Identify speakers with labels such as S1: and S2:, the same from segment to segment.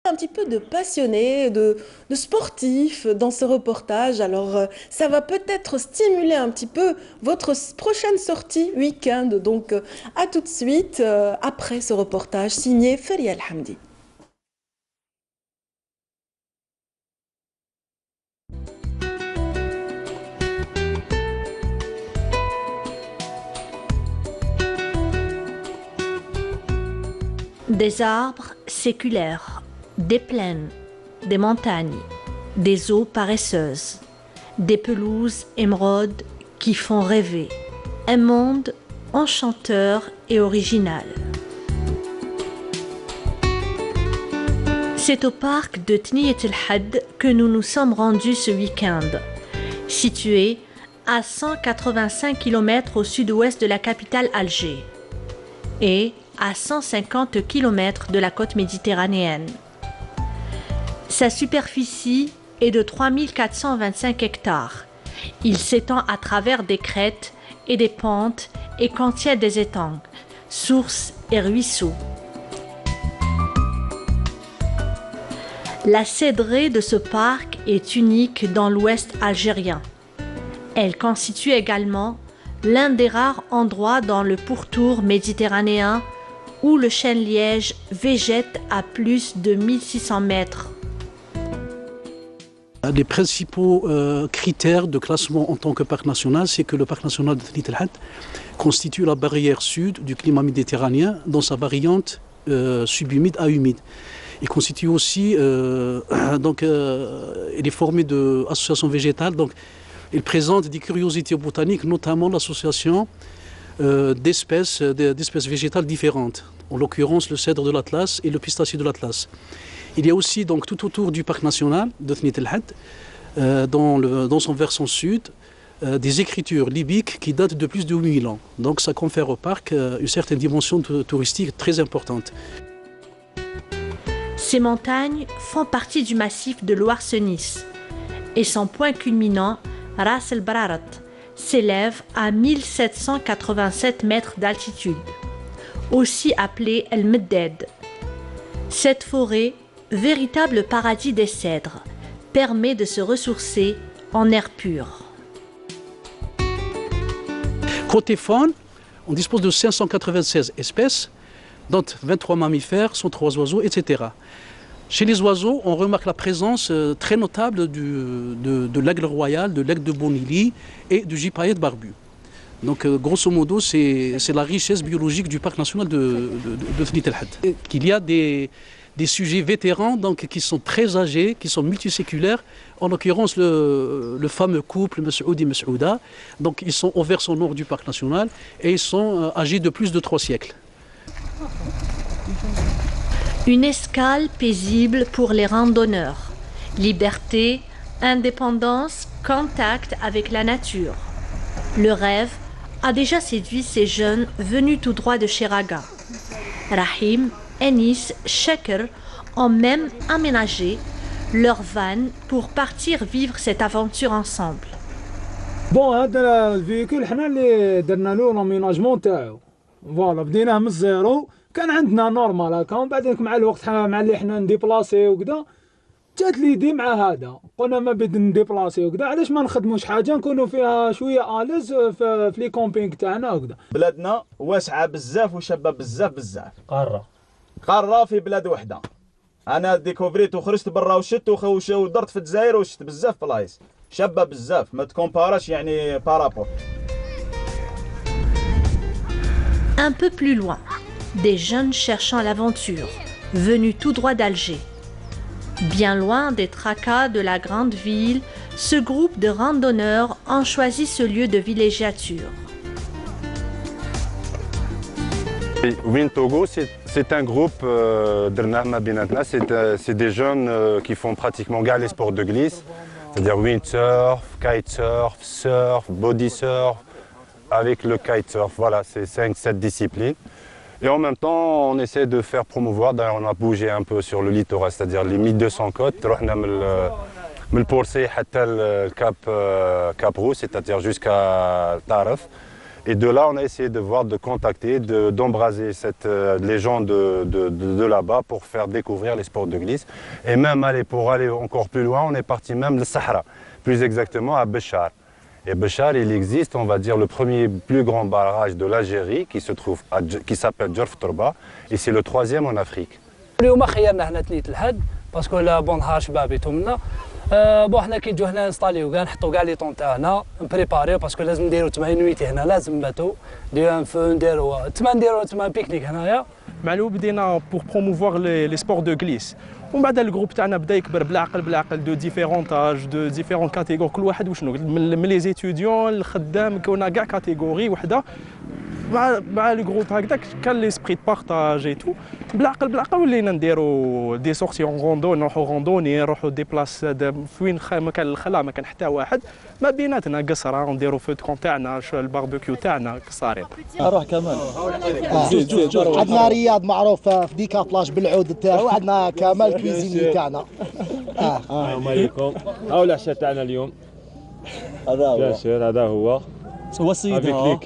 S1: Un petit peu de passionnés, de sportifs dans ce reportage. Alors, ça va peut-être stimuler un petit peu votre prochaine sortie week-end. Donc, à tout de suite après ce reportage signé Feria El Hamdi.
S2: Des arbres séculaires, des plaines, des montagnes, des eaux paresseuses, des pelouses émeraudes qui font rêver, un monde enchanteur et original. C'est au parc de Tniyat El Had que nous nous sommes rendus ce week-end, situé à 185 km au sud-ouest de la capitale Alger et à 150 km de la côte méditerranéenne. Sa superficie est de 3425 hectares. Il s'étend à travers des crêtes et des pentes et contient des étangs, sources et ruisseaux. La cédrée de ce parc est unique dans l'ouest algérien. Elle constitue également l'un des rares endroits dans le pourtour méditerranéen où le chêne-liège végète à plus de 1600 mètres.
S3: Les principaux critères de classement en tant que parc national, c'est que le parc national de Tniyat El Had constitue la barrière sud du climat méditerranéen dans sa variante subhumide à humide. Il constitue aussi, il est formé d'associations végétales, donc il présente des curiosités botaniques, notamment l'association d'espèces végétales différentes, en l'occurrence le cèdre de l'Atlas et le pistacier de l'Atlas. Il y a aussi donc, tout autour du parc national de Tniyat El Had, dans son versant sud, des écritures libyques qui datent de plus de 8000 ans. Donc ça confère au parc une certaine dimension touristique très importante.
S2: Ces montagnes font partie du massif de l'Ouarsenis et son point culminant, Ras El Brarat, s'élève à 1787 mètres d'altitude, aussi appelée El Medded. Cette forêt, véritable paradis des cèdres, permet de se ressourcer en air pur.
S3: Côté faune, on dispose de 596 espèces, dont 23 mammifères, 103 oiseaux, etc. Chez les oiseaux, on remarque la présence très notable de l'aigle royal, de l'aigle de Bonili et du gypaète barbu. Donc, grosso modo, c'est la richesse biologique du parc national de Tniyat El Had. Il y a des sujets vétérans donc, qui sont très âgés, qui sont multiséculaires, en l'occurrence le fameux couple Messoudi Messouda. Donc, ils sont au versant nord du parc national et ils sont âgés de plus de 3 siècles.
S2: Une escale paisible pour les randonneurs. Liberté, indépendance, contact avec la nature. Le rêve a déjà séduit ces jeunes venus tout droit de Cheraga. Rahim, Enis, Sheker ont même aménagé leur van pour partir vivre cette aventure ensemble.
S4: Bon, هذا الفيكول حنا اللي درنا له لاميناجمون تاعو. فوالا بديناه من الزيرو. كان عندنا نورمال هكا ومن بعد مع الوقت مع اللي حنا نديبلاسي وكذا جات ليدي مع هذا قلنا ما بدنا نديبلاسي وكذا علاش ما نخدموش حاجه نكونوا فيها شويه اليز في لي كومبينغ تاعنا وكذا.
S5: بلادنا واسعه بزاف وشابه بزاف قاره في بلاد وحده. انا ديكوفريت وخرجت برا وشت ودرت في الجزائر وشت بزاف بلايص شابه بزاف ما تكومباراش يعني بارابور.
S2: Un peu plus loin, des jeunes cherchant l'aventure, venus tout droit d'Alger. Bien loin des tracas de la grande ville, ce groupe de randonneurs ont choisi ce lieu de villégiature.
S6: Wind Togo, c'est un groupe c'est des jeunes qui font pratiquement les sports de glisse, c'est-à-dire windsurf, kitesurf, surf, body surf, avec le kitesurf. Voilà, c'est 5-7 disciplines. Et en même temps, on essaie de faire promouvoir, d'ailleurs on a bougé un peu sur le littoral, c'est-à-dire les 1200 côtes, من البورسي حتى الكاب كابرو, c'est-à-dire jusqu'à Taref. Et de là, on a essayé de voir, de contacter, d'embraser les gens de là-bas pour faire découvrir les sports de glisse. Et même pour aller encore plus loin, on est parti même le Sahara, plus exactement à Béchar. Et Béchar, il existe, on va dire, le premier plus grand barrage de l'Algérie qui s'appelle Djerf Torba, et c'est le 3e en Afrique.
S7: اليوم خيرنا هنا تنيت الحد باسكو لا بون نهار شبابيتو منا بون حنا كي نجيو هنا نستاليو كاع نحطو كاع لي طون تاعنا نبريباريو باسكو لازم نديرو 8 نويتي هنا لازم نباتو نديرو ان فو نديرو نديرو بيكنيك هنايا.
S8: مع الوقت بدينا بور بروموفوار لي سبور دو غليس ومن بعد الجروب تاعنا بدا يكبر بالعقل دو ديفيرون تاج دو ديفيرون كاتيجور كل واحد وشنو من لي زيتيديون الخدام كنا كاع كاتيجوري وحده مع الجروب هكذاك كان ليسبري بارطاج اي تو بالعقل ولينا نديرو دي سورتي اون روندو نروحو روندوني نروحو دي بلاص فين ما كان الخلا ما كان حتى واحد ما بيناتنا قصره نديرو فو كون تاعنا الباربيكيو تاعنا قصارين.
S9: روح كمال
S10: عندنا رياض معروف في ديكا بلاج بالعود تاعو عندنا كمال كويزيني تاعنا.
S11: السلام عليكم. هاو العشاء تاعنا اليوم.
S9: هذا هو
S11: هذا هو
S9: صيدها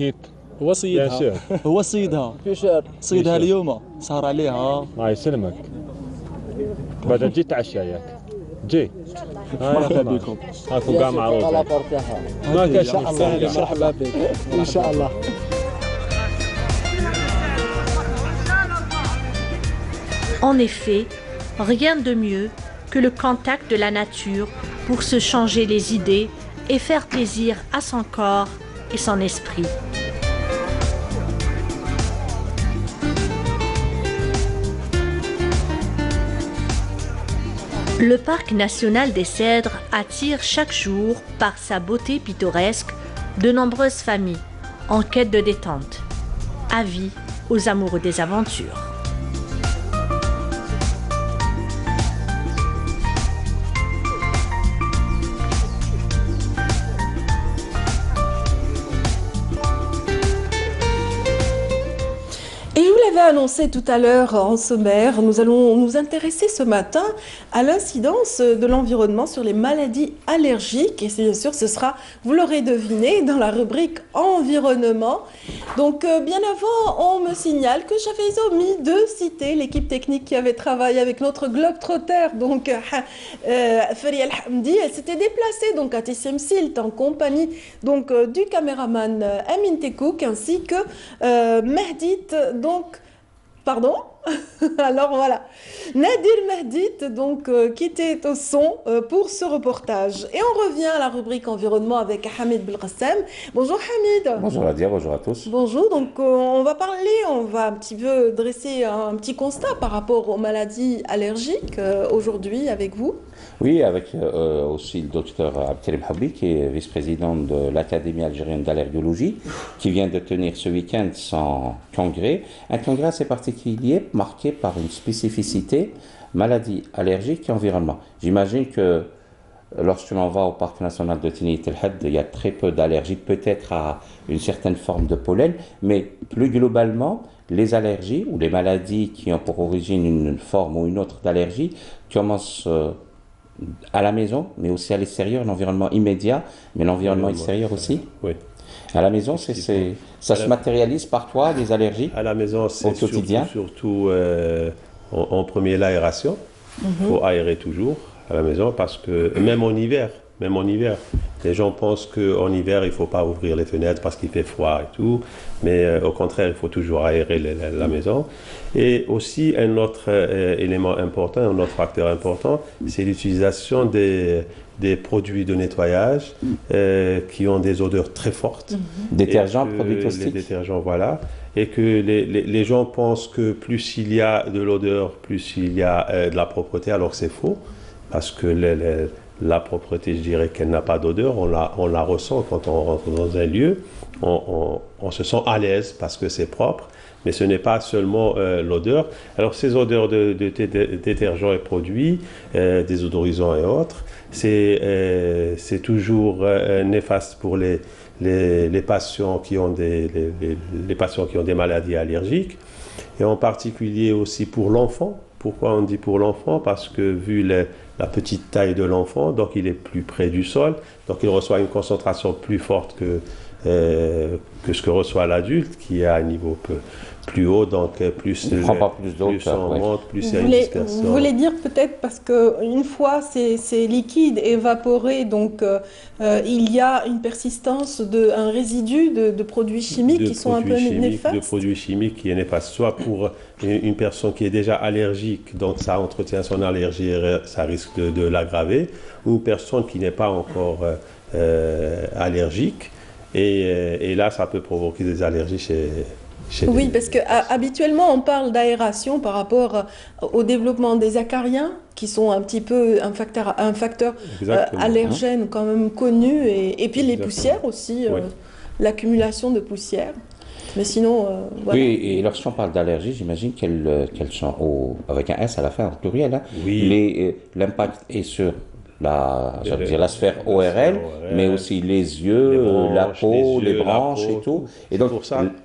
S11: هو صيدها
S9: هو صيدها صيدها اليوم صار عليها.
S11: الله يسلمك. بعد تجي تعشى ياك جي.
S9: مرحبا بكم.
S11: هاكو كاع معروفين.
S10: ما كاش مرحبا بك ان شاء الله.
S2: En effet, rien de mieux que le contact de la nature pour se changer les idées et faire plaisir à son corps et son esprit. Le parc national des Cèdres attire chaque jour, par sa beauté pittoresque, de nombreuses familles en quête de détente. Avis aux amoureux des aventures.
S1: Et je vous l'avais annoncé tout à l'heure en sommaire, nous allons nous intéresser ce matin à l'incidence de l'environnement sur les maladies allergiques. Et bien sûr, ce sera, vous l'aurez deviné, dans la rubrique environnement. Donc, bien avant, on me signale que j'avais omis de citer l'équipe technique qui avait travaillé avec notre globe-trotter, donc Feria El-Hamdi. Elle s'était déplacée donc à Tissemsilt en compagnie donc du caméraman Amin Tekouk ainsi que Mehdit. Donc, pardon. Alors voilà, Nadir Mehdit donc qui était au son pour ce reportage. Et on revient à la rubrique environnement avec Hamid Belgassem. Bonjour Hamid.
S12: Bonjour Nadia, bonjour à tous.
S1: Bonjour, donc on va un petit peu dresser un petit constat par rapport aux maladies allergiques aujourd'hui avec vous.
S12: Oui, avec aussi le docteur Abdelkarim Habib, qui est vice-président de l'Académie algérienne d'allergologie, qui vient de tenir ce week-end son congrès. Un congrès assez particulier, marqué par une spécificité, maladie allergique et environnement. J'imagine que lorsque l'on va au parc national de Tinit El Had, il y a très peu d'allergies, peut-être à une certaine forme de pollen, mais plus globalement, les allergies ou les maladies qui ont pour origine une forme ou une autre d'allergie commencent à la maison, mais aussi à l'extérieur, l'environnement immédiat, mais l'environnement extérieur aussi.
S11: Oui.
S12: À la maison, ça se matérialise par toi, les allergies
S11: à la maison, c'est
S12: au quotidien.
S11: Surtout en premier l'aération. Il faut aérer toujours à la maison parce que même en hiver, les gens pensent qu'en hiver, il ne faut pas ouvrir les fenêtres parce qu'il fait froid et tout. Mais au contraire, il faut toujours aérer la maison. Et aussi, un autre élément important, un autre facteur important, c'est l'utilisation des produits de nettoyage qui ont des odeurs très fortes.
S12: Détergents, produits toxiques.
S11: Les détergents, voilà. Et que les gens pensent que plus il y a de l'odeur, plus il y a de la propreté, alors que c'est faux. Parce que la propreté, je dirais qu'elle n'a pas d'odeur, on la ressent quand on rentre dans un lieu, on se sent à l'aise parce que c'est propre, mais ce n'est pas seulement l'odeur. Alors ces odeurs de détergents et produits, désodorisants et autres, c'est toujours néfaste pour les patients qui ont les patients qui ont des maladies allergiques, et en particulier aussi pour l'enfant. Pourquoi on dit pour l'enfant? Parce que vu la petite taille de l'enfant, donc il est plus près du sol, donc il reçoit une concentration plus forte que ce que reçoit l'adulte, qui est à un niveau plus haut, donc plus,
S12: il prend pas plus d'eau,
S11: plus on monte, plus il y a une dispersion.
S1: Vous voulez dire peut-être parce qu'une fois c'est liquide, évaporé, donc il y a une persistance, un résidu de produits chimiques qui sont un peu néfastes.
S11: De produits chimiques qui est néfaste, soit pour une personne qui est déjà allergique, donc ça entretient son allergie et ça risque de l'aggraver, ou une personne qui n'est pas encore allergique, et là ça peut provoquer des allergies chez
S1: oui, parce qu'habituellement, on parle d'aération par rapport au développement des acariens, qui sont un petit peu un facteur allergène quand même connu, et puis les poussières aussi, l'accumulation de poussière. Mais sinon, voilà.
S12: Oui, et lorsqu'on parle d'allergie, j'imagine qu'elles sont, avec un S à la fin, en pluriel, hein, l'impact est sur la sphère ORL, mais aussi les yeux, la peau, les branches et tout. Et donc,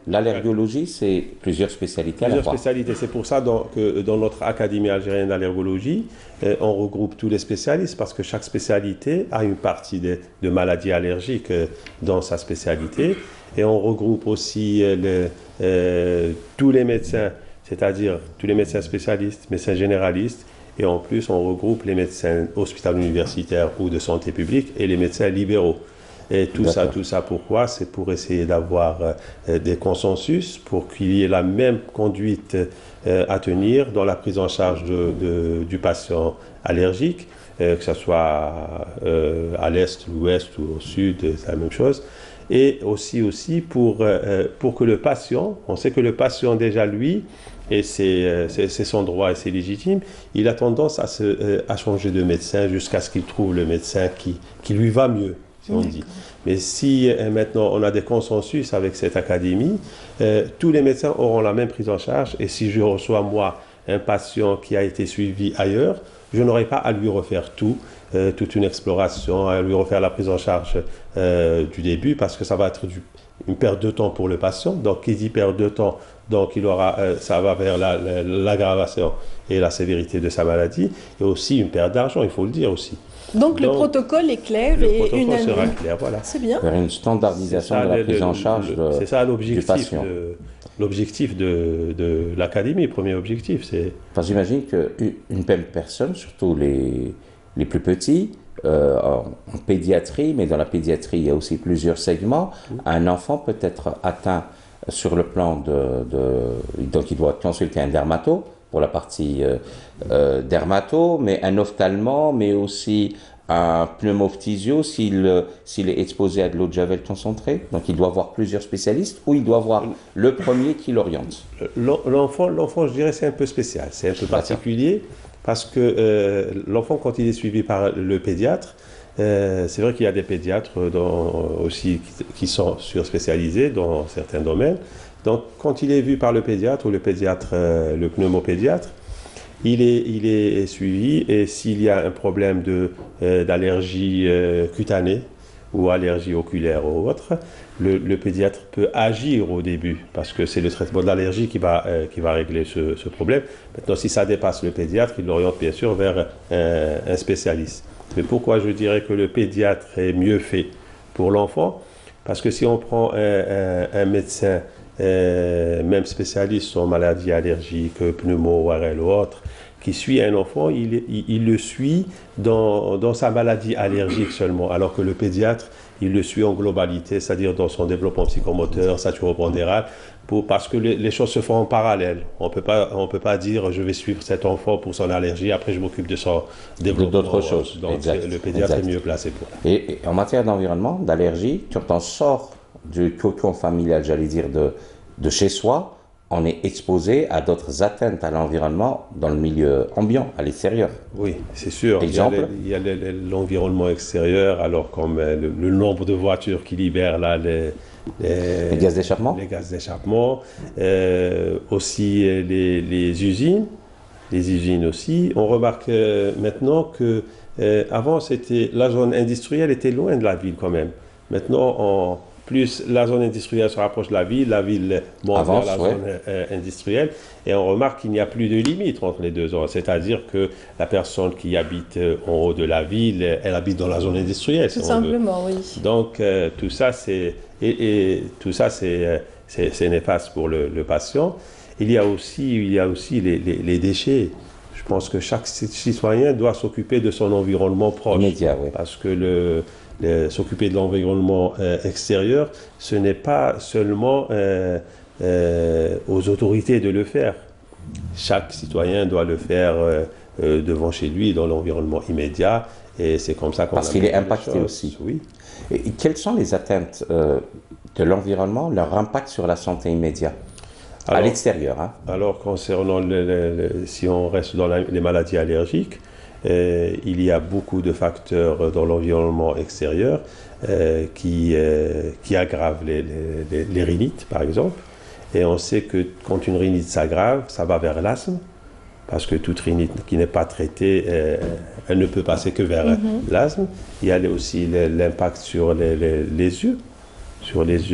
S12: l'allergologie, c'est plusieurs spécialités à la fois.
S11: Plusieurs spécialités. C'est pour ça que dans notre Académie algérienne d'allergologie, on regroupe tous les spécialistes, parce que chaque spécialité a une partie de maladies allergiques dans sa spécialité. Et on regroupe aussi tous les médecins, c'est-à-dire tous les médecins spécialistes, médecins généralistes. Et en plus, on regroupe les médecins hospitaliers universitaires ou de santé publique et les médecins libéraux. Et tout ça, pourquoi? C'est pour essayer d'avoir des consensus, pour qu'il y ait la même conduite à tenir dans la prise en charge du patient allergique, que ce soit à l'est, l'ouest ou au sud, c'est la même chose. Et aussi pour que le patient, on sait que le patient déjà lui, et c'est son droit et c'est légitime, il a tendance à changer de médecin jusqu'à ce qu'il trouve le médecin qui lui va mieux, si on dit. Mais si maintenant on a des consensus avec cette académie, tous les médecins auront la même prise en charge, et si je reçois moi un patient qui a été suivi ailleurs, je n'aurai pas à lui refaire toute une exploration, à lui refaire la prise en charge du début, parce que ça va être une perte de temps pour le patient. Donc, qui dit perte de temps, donc ça va vers l'aggravation et la sévérité de sa maladie, et aussi une perte d'argent, il faut le dire aussi.
S1: Donc le protocole est clair
S11: et unanime. Le protocole sera clair, voilà.
S1: C'est bien.
S12: Vers une standardisation de la prise en charge
S11: c'est ça
S12: du patient.
S11: L'objectif de l'académie, premier objectif, c'est...
S12: Enfin, j'imagine qu'une même personne, surtout les plus petits, en pédiatrie, mais dans la pédiatrie, il y a aussi plusieurs segments. Un enfant peut être atteint sur le plan donc il doit consulter un dermato pour la partie dermato, mais un ophtalmo, mais aussi un pneumophthysio s'il est exposé à de l'eau de javel concentrée. Donc il doit voir plusieurs spécialistes, ou il doit voir le premier qui l'oriente.
S11: L'enfant, je dirais, c'est un peu spécial, c'est un peu particulier, parce que l'enfant, quand il est suivi par le pédiatre, c'est vrai qu'il y a des pédiatres aussi qui sont surspécialisés dans certains domaines. Donc quand il est vu par le pédiatre ou le pneumopédiatre, il est suivi, et s'il y a un problème d'allergie cutanée ou allergie oculaire ou autre, le pédiatre peut agir au début, parce que c'est le traitement de l'allergie qui va régler ce problème. Maintenant, si ça dépasse le pédiatre, il l'oriente bien sûr vers un spécialiste. Mais pourquoi je dirais que le pédiatre est mieux fait pour l'enfant? Parce que si on prend un médecin, même spécialiste en maladies allergiques, pneumo, ORL ou autre, qui suit un enfant, il le suit dans sa maladie allergique seulement, alors que le pédiatre, il le suit en globalité, c'est-à-dire dans son développement psychomoteur, sa turopondérale, parce que les choses se font en parallèle. On peut pas dire je vais suivre cet enfant pour son allergie, après je m'occupe de son développement.
S12: D'autres choses.
S11: Donc le pédiatre est mieux placé pour ça.
S12: Et en matière d'environnement, d'allergie, quand on sort du cocon familial, j'allais dire de chez soi, on est exposé à d'autres atteintes à l'environnement dans le milieu ambiant, à l'extérieur.
S11: Oui, c'est sûr.
S12: Exemple.
S11: Il y a l'environnement extérieur, alors comme le nombre de voitures qui libèrent là les
S12: gaz d'échappement.
S11: Les gaz d'échappement. Aussi les usines. Les usines aussi. On remarque maintenant que avant, la zone industrielle était loin de la ville quand même. Maintenant, plus la zone industrielle se rapproche de la ville monte vers la zone industrielle, et on remarque qu'il n'y a plus de limite entre les deux zones. C'est-à-dire que la personne qui habite en haut de la ville, elle habite dans la zone industrielle.
S1: Tout simplement, oui.
S11: Donc tout ça, c'est néfaste pour le patient. Il y a aussi les déchets. Je pense que chaque citoyen doit s'occuper de son environnement proche.
S12: Immédiat, oui.
S11: Parce que s'occuper de l'environnement extérieur, ce n'est pas seulement aux autorités de le faire. Chaque citoyen doit le faire devant chez lui, dans l'environnement immédiat, et c'est comme ça qu'on...
S12: Parce qu'il est impacté aussi.
S11: Oui.
S12: Et quelles sont les atteintes de l'environnement, leur impact sur la santé immédiate à l'extérieur, hein?
S11: Alors, concernant si on reste dans les maladies allergiques, il y a beaucoup de facteurs dans l'environnement extérieur qui aggravent les rhinites, par exemple. Et on sait que quand une rhinite s'aggrave, ça va vers l'asthme, parce que toute rhinite qui n'est pas traitée, elle ne peut passer que vers l'asthme. Il y a aussi l'impact sur les yeux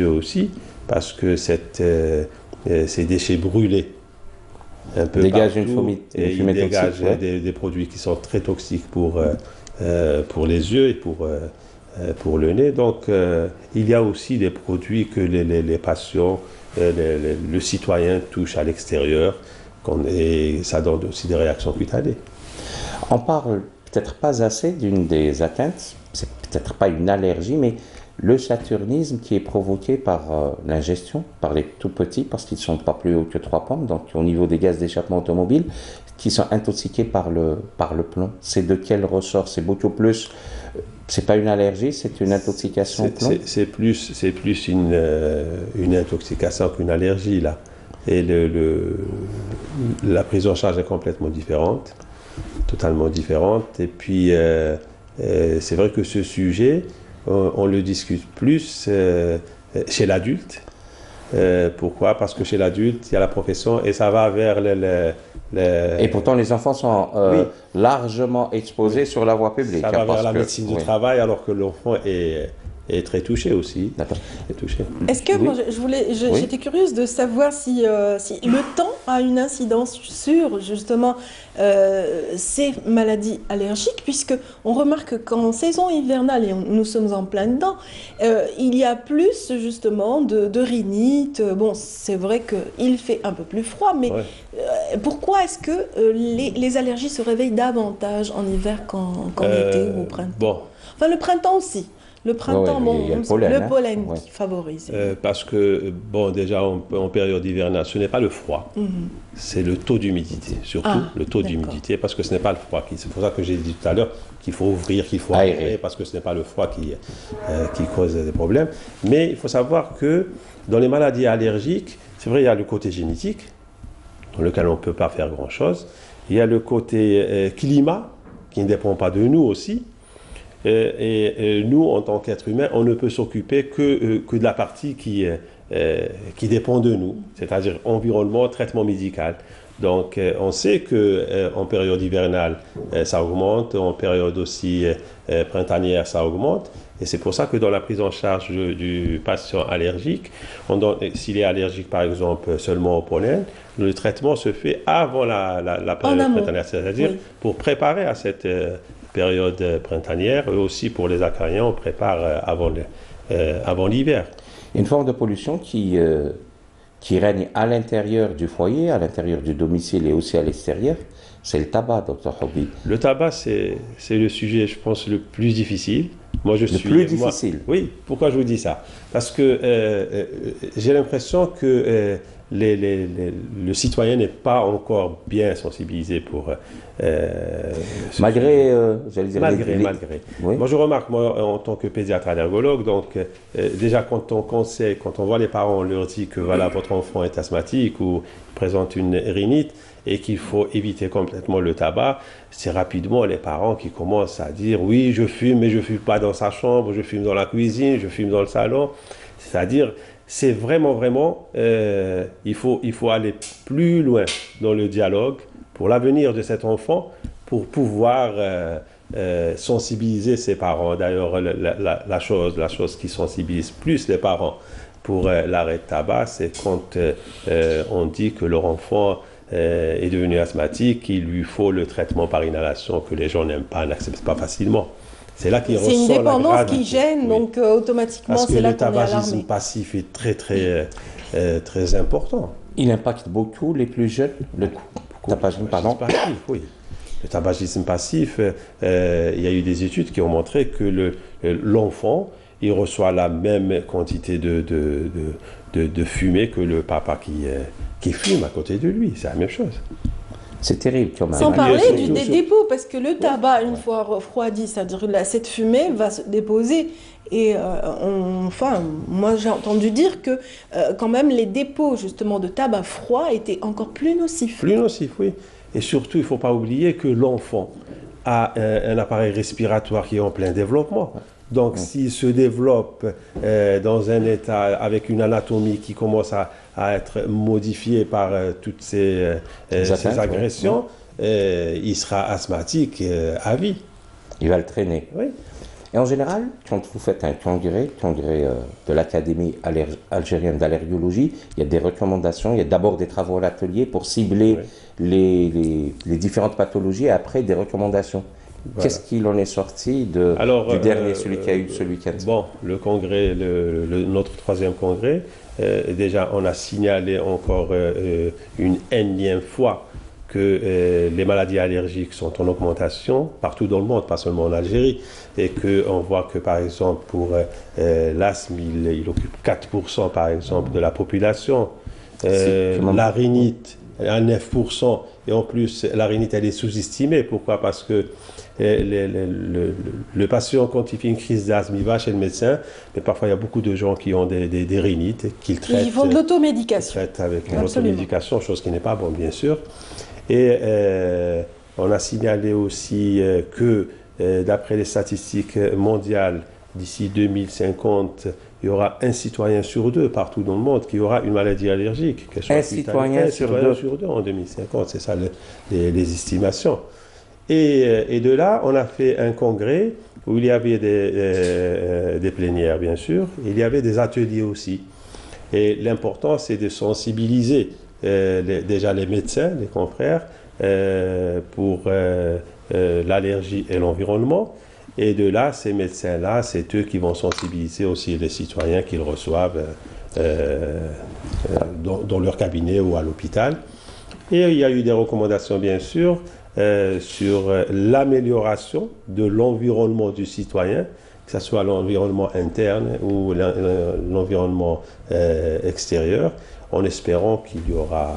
S11: aussi, parce que ces déchets brûlés un peu
S12: dégagent
S11: partout, et ils dégagent des produits qui sont très toxiques pour les yeux et pour le nez. Donc il y a aussi des produits que les patients, le citoyen touche à l'extérieur, et ça donne aussi des réactions cutanées.
S12: On parle peut-être pas assez d'une des atteintes, c'est peut-être pas une allergie, mais le saturnisme qui est provoqué par l'ingestion, par les tout petits, parce qu'ils ne sont pas plus hauts que 3 pommes, donc au niveau des gaz d'échappement automobile, qui sont intoxiqués par le plomb. C'est de quel ressort? C'est beaucoup plus... C'est pas une allergie, c'est une intoxication au plomb?
S11: C'est plus une intoxication qu'une allergie, là. Et la prise en charge est complètement différente, totalement différente. Et puis, c'est vrai que ce sujet... on le discute plus chez l'adulte. Pourquoi? Parce que chez l'adulte, il y a la profession et ça va vers
S12: Et pourtant, les enfants sont largement exposés sur la voie publique.
S11: Ça va vers la médecine du travail, alors que l'enfant est très touché aussi.
S1: Est-ce que j'étais curieuse de savoir si le temps a une incidence sur justement ces maladies allergiques, puisque on remarque qu'en saison hivernale, et nous sommes en plein dedans, il y a plus justement de rhinite. Bon, c'est vrai qu'il fait un peu plus froid, mais pourquoi est-ce que les allergies se réveillent davantage en hiver qu'en été ou au printemps? Enfin, le printemps aussi. Le printemps, le pollen qui favorise.
S11: Parce que, déjà en période hivernale, ce n'est pas le froid, c'est le taux d'humidité, surtout le taux d'humidité, parce que ce n'est pas le froid. C'est pour ça que j'ai dit tout à l'heure qu'il faut ouvrir, qu'il faut aérer, parce que ce n'est pas le froid qui cause des problèmes. Mais il faut savoir que dans les maladies allergiques, c'est vrai, il y a le côté génétique, dans lequel on ne peut pas faire grand-chose. Il y a le côté climat, qui ne dépend pas de nous aussi. Et nous, en tant qu'êtres humains, on ne peut s'occuper que de la partie qui dépend de nous, c'est-à-dire environnement, traitement médical. Donc, on sait qu'en période hivernale, ça augmente, en période aussi printanière, ça augmente. Et c'est pour ça que dans la prise en charge du patient allergique, s'il est allergique par exemple seulement au pollen, le traitement se fait avant la période printanière, c'est-à-dire pour préparer à cette période printanière, et aussi pour les acariens, on prépare avant l'hiver.
S12: Une forme de pollution qui règne à l'intérieur du foyer, à l'intérieur du domicile et aussi à l'extérieur, c'est le tabac, Dr Hobby.
S11: Le tabac, c'est le sujet, je pense, le plus difficile. Moi,
S12: difficile.
S11: Oui, pourquoi je vous dis ça? Parce que j'ai l'impression que le citoyen n'est pas encore bien sensibilisé pour...
S12: malgré.
S11: Oui. Moi, je remarque, en tant que pédiatre allergologue, donc déjà quand on voit les parents, on leur dit que voilà, votre enfant est asthmatique ou présente une rhinite et qu'il faut éviter complètement le tabac, c'est rapidement les parents qui commencent à dire oui, je fume, mais je ne fume pas dans sa chambre, je fume dans la cuisine, je fume dans le salon. C'est-à-dire, c'est vraiment, il faut aller plus loin dans le dialogue pour l'avenir de cet enfant, pour pouvoir sensibiliser ses parents. D'ailleurs, la chose qui sensibilise plus les parents pour l'arrêt de tabac, c'est quand on dit que leur enfant est devenu asthmatique, qu'il lui faut le traitement par inhalation que les gens n'aiment pas, n'acceptent pas facilement. C'est là qu'il ressent la
S1: C'est une dépendance
S11: gravité.
S1: qui gêne, donc automatiquement c'est là qu'on est alarmé.
S11: Parce que le tabagisme passif est très important.
S12: Il impacte beaucoup les plus jeunes, le tabagisme, pardon.
S11: Passif, oui. Le tabagisme passif, il y a eu des études qui ont montré que l'enfant, il reçoit la même quantité de fumée que le papa qui fume à côté de lui. C'est la même chose.
S12: C'est terrible quand même.
S1: Sans parler des dépôts, parce que le tabac, une fois refroidi, c'est-à-dire cette fumée va se déposer. Et moi j'ai entendu dire que quand même les dépôts justement de tabac froid étaient encore plus nocifs.
S11: Plus nocifs, oui. Et surtout, il ne faut pas oublier que l'enfant a un appareil respiratoire qui est en plein développement. Donc, s'il se développe dans un état avec une anatomie qui commence à être modifiée par toutes ces agressions, il sera asthmatique à vie.
S12: Il va le traîner.
S11: Oui.
S12: Et en général, quand vous faites un congrès de l'Académie algérienne d'allergologie, il y a des recommandations, il y a d'abord des travaux à l'atelier pour cibler les différentes pathologies et après des recommandations. Voilà. Qu'est-ce qu'il en est sorti du dernier, celui qui a eu ce week-end?
S11: Bon, le congrès, notre troisième congrès, déjà on a signalé encore une énième fois que les maladies allergiques sont en augmentation partout dans le monde, pas seulement en Algérie, et qu'on voit que par exemple pour l'asthme, il occupe 4% par exemple de la population, la rhinite à 9%, et en plus la rhinite elle est sous-estimée. Pourquoi? Parce que le patient, quand il fait une crise d'asthme, il va chez le médecin, mais parfois il y a beaucoup de gens qui ont des rhinites qu'ils traitent.
S1: Ils font de l'automédication.
S11: Ils traitent avec l'automédication, chose qui n'est pas bonne bien sûr. Et on a signalé aussi que d'après les statistiques mondiales, d'ici 2050, il y aura un citoyen sur deux partout dans le monde qui aura une maladie allergique.
S12: Un citoyen sur deux
S11: en 2050, c'est ça les estimations. Et de là, on a fait un congrès où il y avait des plénières, bien sûr, il y avait des ateliers aussi. Et l'important, c'est de sensibiliser déjà les médecins, les confrères, pour l'allergie et l'environnement. Et de là, ces médecins-là, c'est eux qui vont sensibiliser aussi les citoyens qu'ils reçoivent dans leur cabinet ou à l'hôpital. Et il y a eu des recommandations, bien sûr, sur l'amélioration de l'environnement du citoyen, que ce soit l'environnement interne ou l'environnement extérieur, en espérant qu'il y aura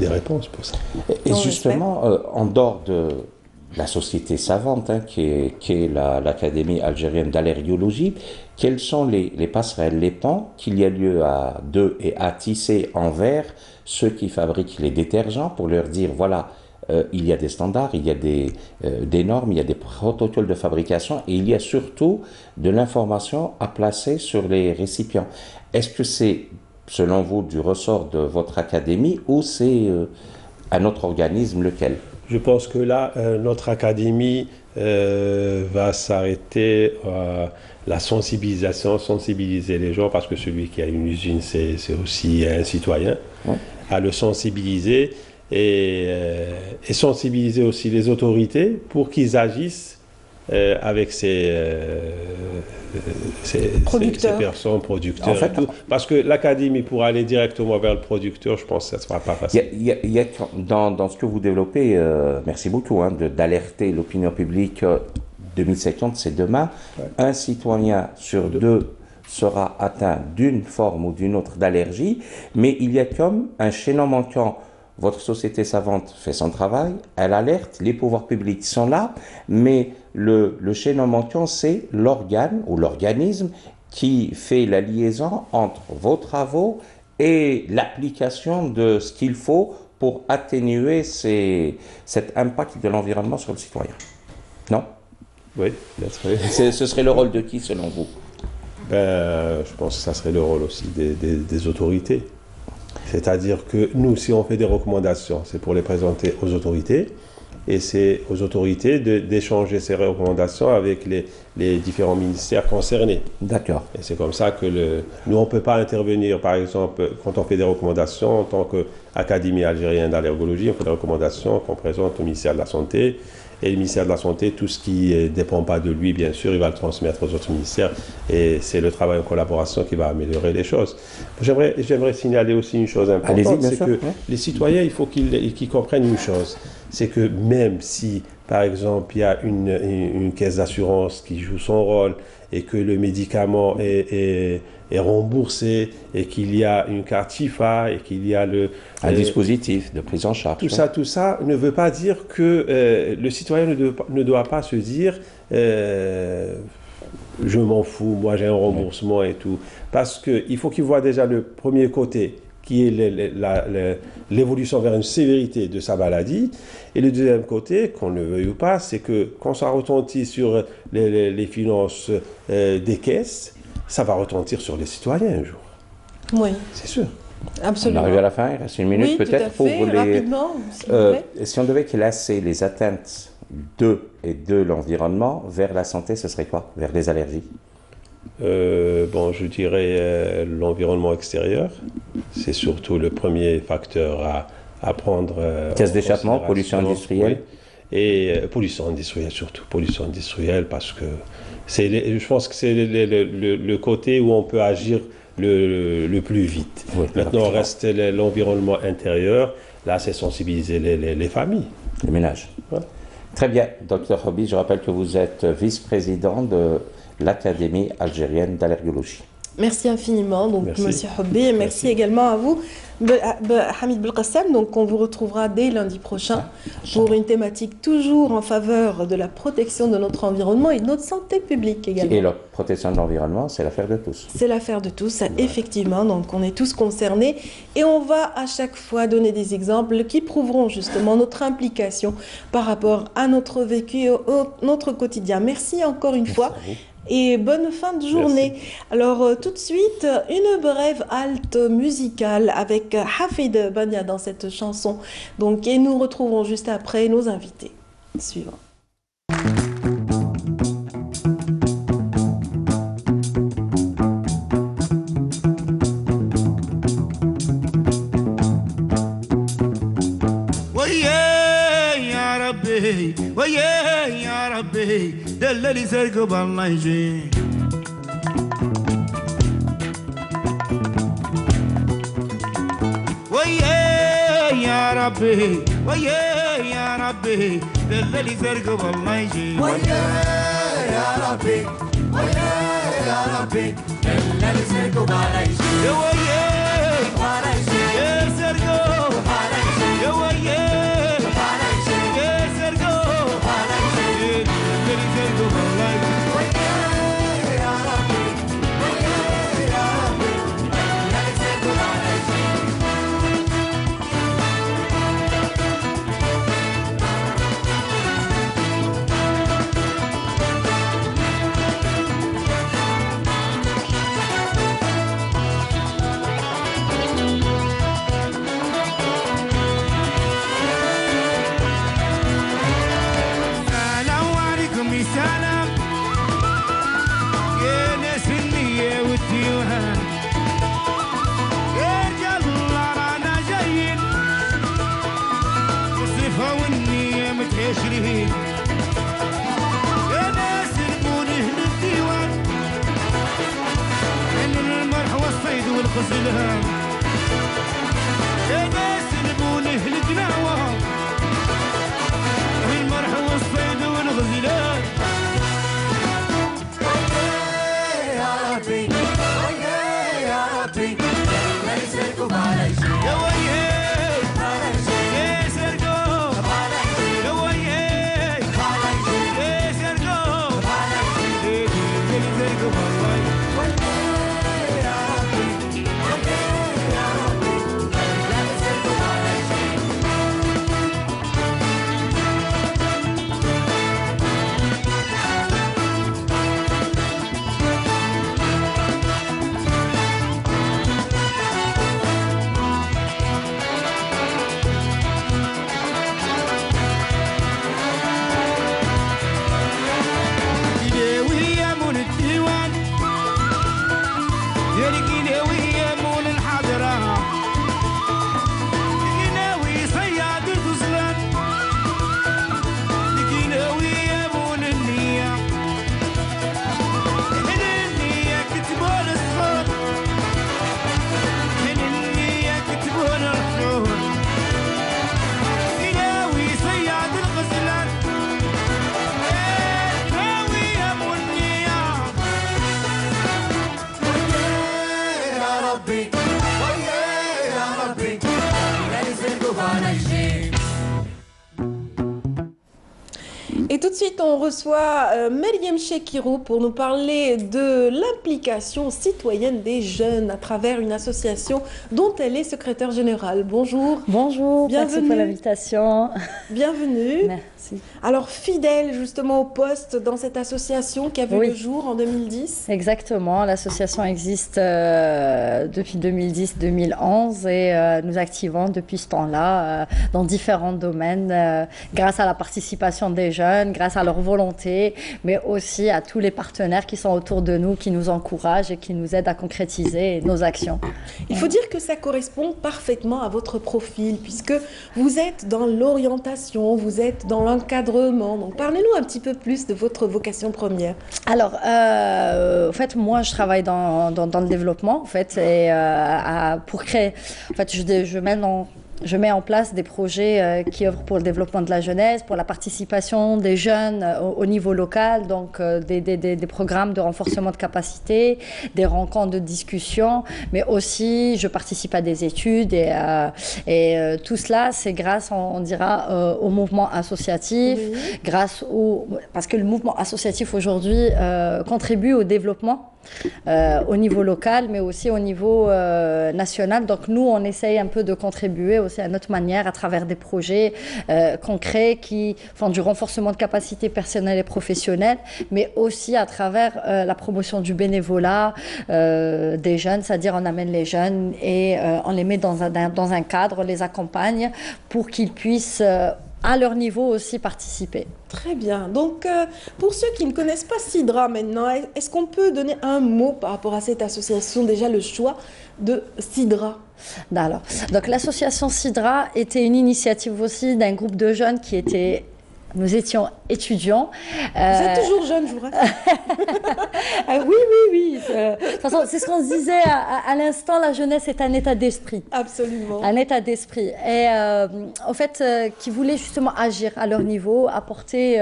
S11: des réponses pour ça.
S12: Et justement, en dehors de la société savante, qui est l'Académie algérienne d'allergologie, quelles sont les passerelles, les ponts qu'il y a lieu à tisser envers ceux qui fabriquent les détergents pour leur dire, voilà, il y a des standards, il y a des normes, il y a des protocoles de fabrication et il y a surtout de l'information à placer sur les récipients. Est-ce que c'est, selon vous, du ressort de votre académie ou c'est un autre organisme, lequel?
S11: Je pense que là, notre académie va s'arrêter à la sensibilisation, sensibiliser les gens, parce que celui qui a une usine, c'est aussi un citoyen, à le sensibiliser et sensibiliser aussi les autorités pour qu'ils agissent avec ces personnes, producteurs. En fait, tout. Parce que l'académie, pour aller directement vers le producteur, je pense que ça ne sera pas facile.
S12: Il y a dans ce que vous développez, merci beaucoup, d'alerter l'opinion publique, 2050, c'est demain, un citoyen sur deux sera atteint d'une forme ou d'une autre d'allergie, mais il y a comme un chaînon manquant. Votre société savante fait son travail, elle alerte, les pouvoirs publics sont là, mais le chaînon manquant, c'est l'organe ou l'organisme qui fait la liaison entre vos travaux et l'application de ce qu'il faut pour atténuer cet impact de l'environnement sur le citoyen. Non?
S11: Oui,
S12: ce serait le rôle de qui, selon vous?
S11: Je pense que ça serait le rôle aussi des autorités. C'est-à-dire que nous, si on fait des recommandations, c'est pour les présenter aux autorités et c'est aux autorités d'échanger ces recommandations avec les différents ministères concernés.
S12: D'accord.
S11: Et c'est comme ça que nous, on ne peut pas intervenir, par exemple, quand on fait des recommandations en tant qu'Académie algérienne d'allergologie, on fait des recommandations qu'on présente au ministère de la Santé. Et le ministère de la Santé, tout ce qui ne dépend pas de lui, bien sûr, il va le transmettre aux autres ministères. Et c'est le travail en collaboration qui va améliorer les choses. J'aimerais signaler aussi une chose importante, c'est que les citoyens, il faut qu'ils comprennent une chose. C'est que même si, par exemple, il y a une caisse d'assurance qui joue son rôle et que le médicament est remboursé et qu'il y a une carte Chifa et qu'il y a
S12: un dispositif de prise en charge.
S11: Tout ça ne veut pas dire que le citoyen ne doit pas se dire je m'en fous, moi j'ai un remboursement et tout. Parce qu'il faut qu'il voit déjà le premier côté qui est l'évolution vers une sévérité de sa maladie. Et le deuxième côté, qu'on ne le veuille ou pas, c'est que quand ça retentit sur les finances des caisses, ça va retentir sur les citoyens un jour.
S1: Oui.
S11: C'est sûr.
S1: Absolument.
S12: On arrive à la fin, il reste une minute peut-être pour les...
S1: rapidement, s'il vous plaît.
S12: Si on devait classer les atteintes de l'environnement vers la santé, ce serait quoi? Vers les allergies?
S11: Je dirais l'environnement extérieur. C'est surtout le premier facteur à prendre.
S12: Gaz d'échappement, pollution industrielle.
S11: Oui. Et pollution industrielle surtout. Pollution industrielle parce que je pense que c'est le côté où on peut agir le plus vite.
S12: Oui,
S11: maintenant, reste l'environnement intérieur. Là, c'est sensibiliser les familles.
S12: Les ménages.
S11: Ouais.
S12: Très bien. Dr Hobby, je rappelle que vous êtes vice-président de l'Académie algérienne d'allergologie.
S1: Merci infiniment, donc Monsieur Hobby, et merci également à vous, Hamid Belkacem. Donc on vous retrouvera dès lundi prochain pour une thématique toujours en faveur de la protection de notre environnement et de notre santé publique également.
S12: Et la protection de l'environnement, c'est l'affaire de tous.
S1: C'est l'affaire de tous, effectivement, donc on est tous concernés et on va à chaque fois donner des exemples qui prouveront justement notre implication par rapport à notre vécu et notre quotidien. Merci encore une fois. Et bonne fin de journée.
S11: Merci.
S1: Alors tout de suite, une brève halte musicale avec Hafid Bania dans cette chanson. Donc, et nous retrouvons juste après nos invités suivants.
S13: ويا يا ربي دللي زرق بالله يجي ويا يا ربي دللي زرق بالله يجي ويا يا ربي دللي زرق بالله يجي يا ويا يا زرقو يا ويا يا ناس البونه للديوان من المرح والصيد والغزلان يا ناس البونه للقناوة المرح والصيد والغزلان يا ربي يا ربي لا يسرقوا علي يا ويلي
S1: Et tout de suite, on reçoit Meriem Chekirou pour nous parler de l'implication citoyenne des jeunes à travers une association dont elle est secrétaire générale. Bonjour.
S14: Bonjour,
S1: bienvenue.
S14: Merci pour l'invitation.
S1: Bienvenue.
S14: Merci.
S1: Alors, fidèle justement au poste dans cette association qui a vu le jour en 2010.
S14: Exactement, l'association existe depuis 2010-2011 et nous activons depuis ce temps-là dans différents domaines grâce à la participation des jeunes, grâce à leur volonté, mais aussi à tous les partenaires qui sont autour de nous, qui nous encouragent et qui nous aident à concrétiser nos actions.
S1: Il faut dire que ça correspond parfaitement à votre profil puisque vous êtes dans l'orientation, vous êtes dans l'encadrement. Donc parlez-nous un petit peu plus de votre vocation première.
S14: Alors, en fait, moi, je travaille dans le développement, en fait, et pour créer, en fait, je mets en place des projets qui œuvrent pour le développement de la jeunesse, pour la participation des jeunes au niveau local, donc des programmes de renforcement de capacité, des rencontres de discussion, mais aussi je participe à des études et tout cela, c'est grâce, on dira, au mouvement associatif, parce que le mouvement associatif aujourd'hui contribue au développement au niveau local, mais aussi au niveau national. Donc nous, on essaye un peu de contribuer aussi à notre manière à travers des projets concrets qui font du renforcement de capacités personnelles et professionnelles, mais aussi à travers la promotion du bénévolat des jeunes, c'est-à-dire on amène les jeunes et on les met dans un cadre, on les accompagne pour qu'ils puissent à leur niveau aussi participer.
S1: Très bien. Donc, pour ceux qui ne connaissent pas Sidra maintenant, est-ce qu'on peut donner un mot par rapport à cette association, déjà le choix de Sidra?
S14: Alors, donc l'association Sidra était une initiative aussi d'un groupe de jeunes qui étaient... Nous étions étudiants.
S1: Vous êtes toujours jeune, je vous rassure.
S14: Oui. De toute façon, c'est ce qu'on se disait à l'instant, la jeunesse est un état d'esprit.
S1: Absolument.
S14: Un état d'esprit. Et en fait, qui voulaient justement agir à leur niveau, apporter,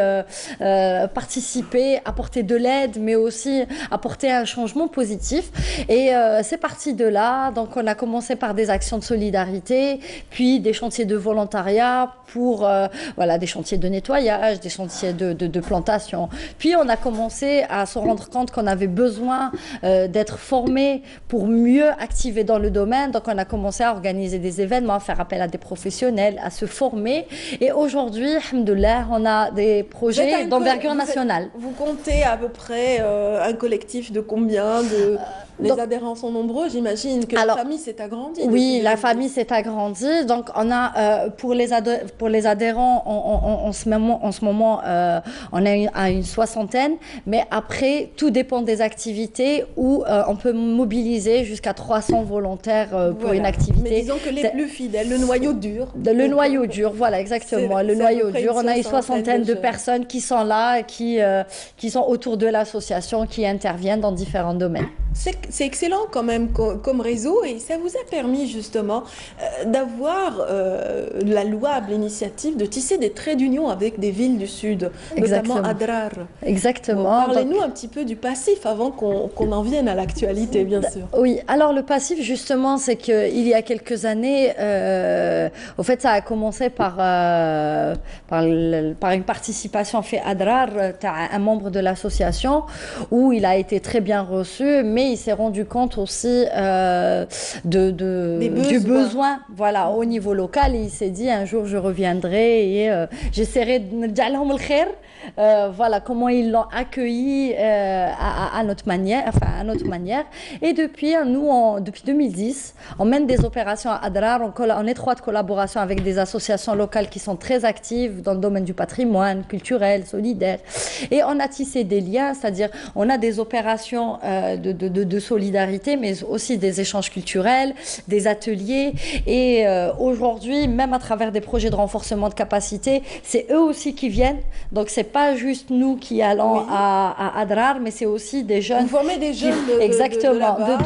S14: participer, apporter de l'aide, mais aussi apporter un changement positif. Et c'est parti de là. Donc, on a commencé par des actions de solidarité, puis des chantiers de volontariat pour des chantiers de nettoyage, des chantiers de plantation. Puis on a commencé à se rendre compte qu'on avait besoin d'être formés pour mieux activer dans le domaine. Donc on a commencé à organiser des événements, à faire appel à des professionnels, à se former. Et aujourd'hui, alhamdoulilah, on a des projets d'envergure nationale.
S1: Vous comptez à peu près un collectif de combien de... Les adhérents sont nombreux, j'imagine que la famille s'est agrandie.
S14: Oui, la famille s'est agrandie. Donc, on a, pour les adhérents, en ce moment, on est à une soixantaine. Mais après, tout dépend des activités où on peut mobiliser jusqu'à 300 volontaires pour une activité.
S1: Mais disons que les plus fidèles, le noyau dur.
S14: Le noyau dur, voilà, exactement. Le noyau dur. On a une soixantaine de personnes qui sont là, qui sont autour de l'association, qui interviennent dans différents domaines.
S1: C'est excellent quand même comme réseau et ça vous a permis justement d'avoir la louable initiative de tisser des traits d'union avec des villes du Sud, notamment Adrar.
S14: Exactement.
S1: Bon, parlez-nous un petit peu du passif avant qu'on en vienne à l'actualité, bien sûr.
S14: Oui, alors le passif justement, c'est qu'il y a quelques années, au fait ça a commencé par une participation fait Adrar, un membre de l'association où il a été très bien reçu, mais il s'est rendu compte aussi du besoin au niveau local. Et il s'est dit un jour je reviendrai et j'essaierai de dire le khair. Voilà comment ils l'ont accueilli à notre manière, Et depuis, depuis 2010, on mène des opérations à Adrar en étroite collaboration avec des associations locales qui sont très actives dans le domaine du patrimoine culturel, solidaire. Et on a tissé des liens, c'est-à-dire on a des opérations de solidarité, mais aussi des échanges culturels, des ateliers. Et aujourd'hui, même à travers des projets de renforcement de capacité, c'est eux aussi qui viennent. Donc c'est pas juste nous qui allons à Adrar, mais c'est aussi des jeunes.
S1: Vous formez des jeunes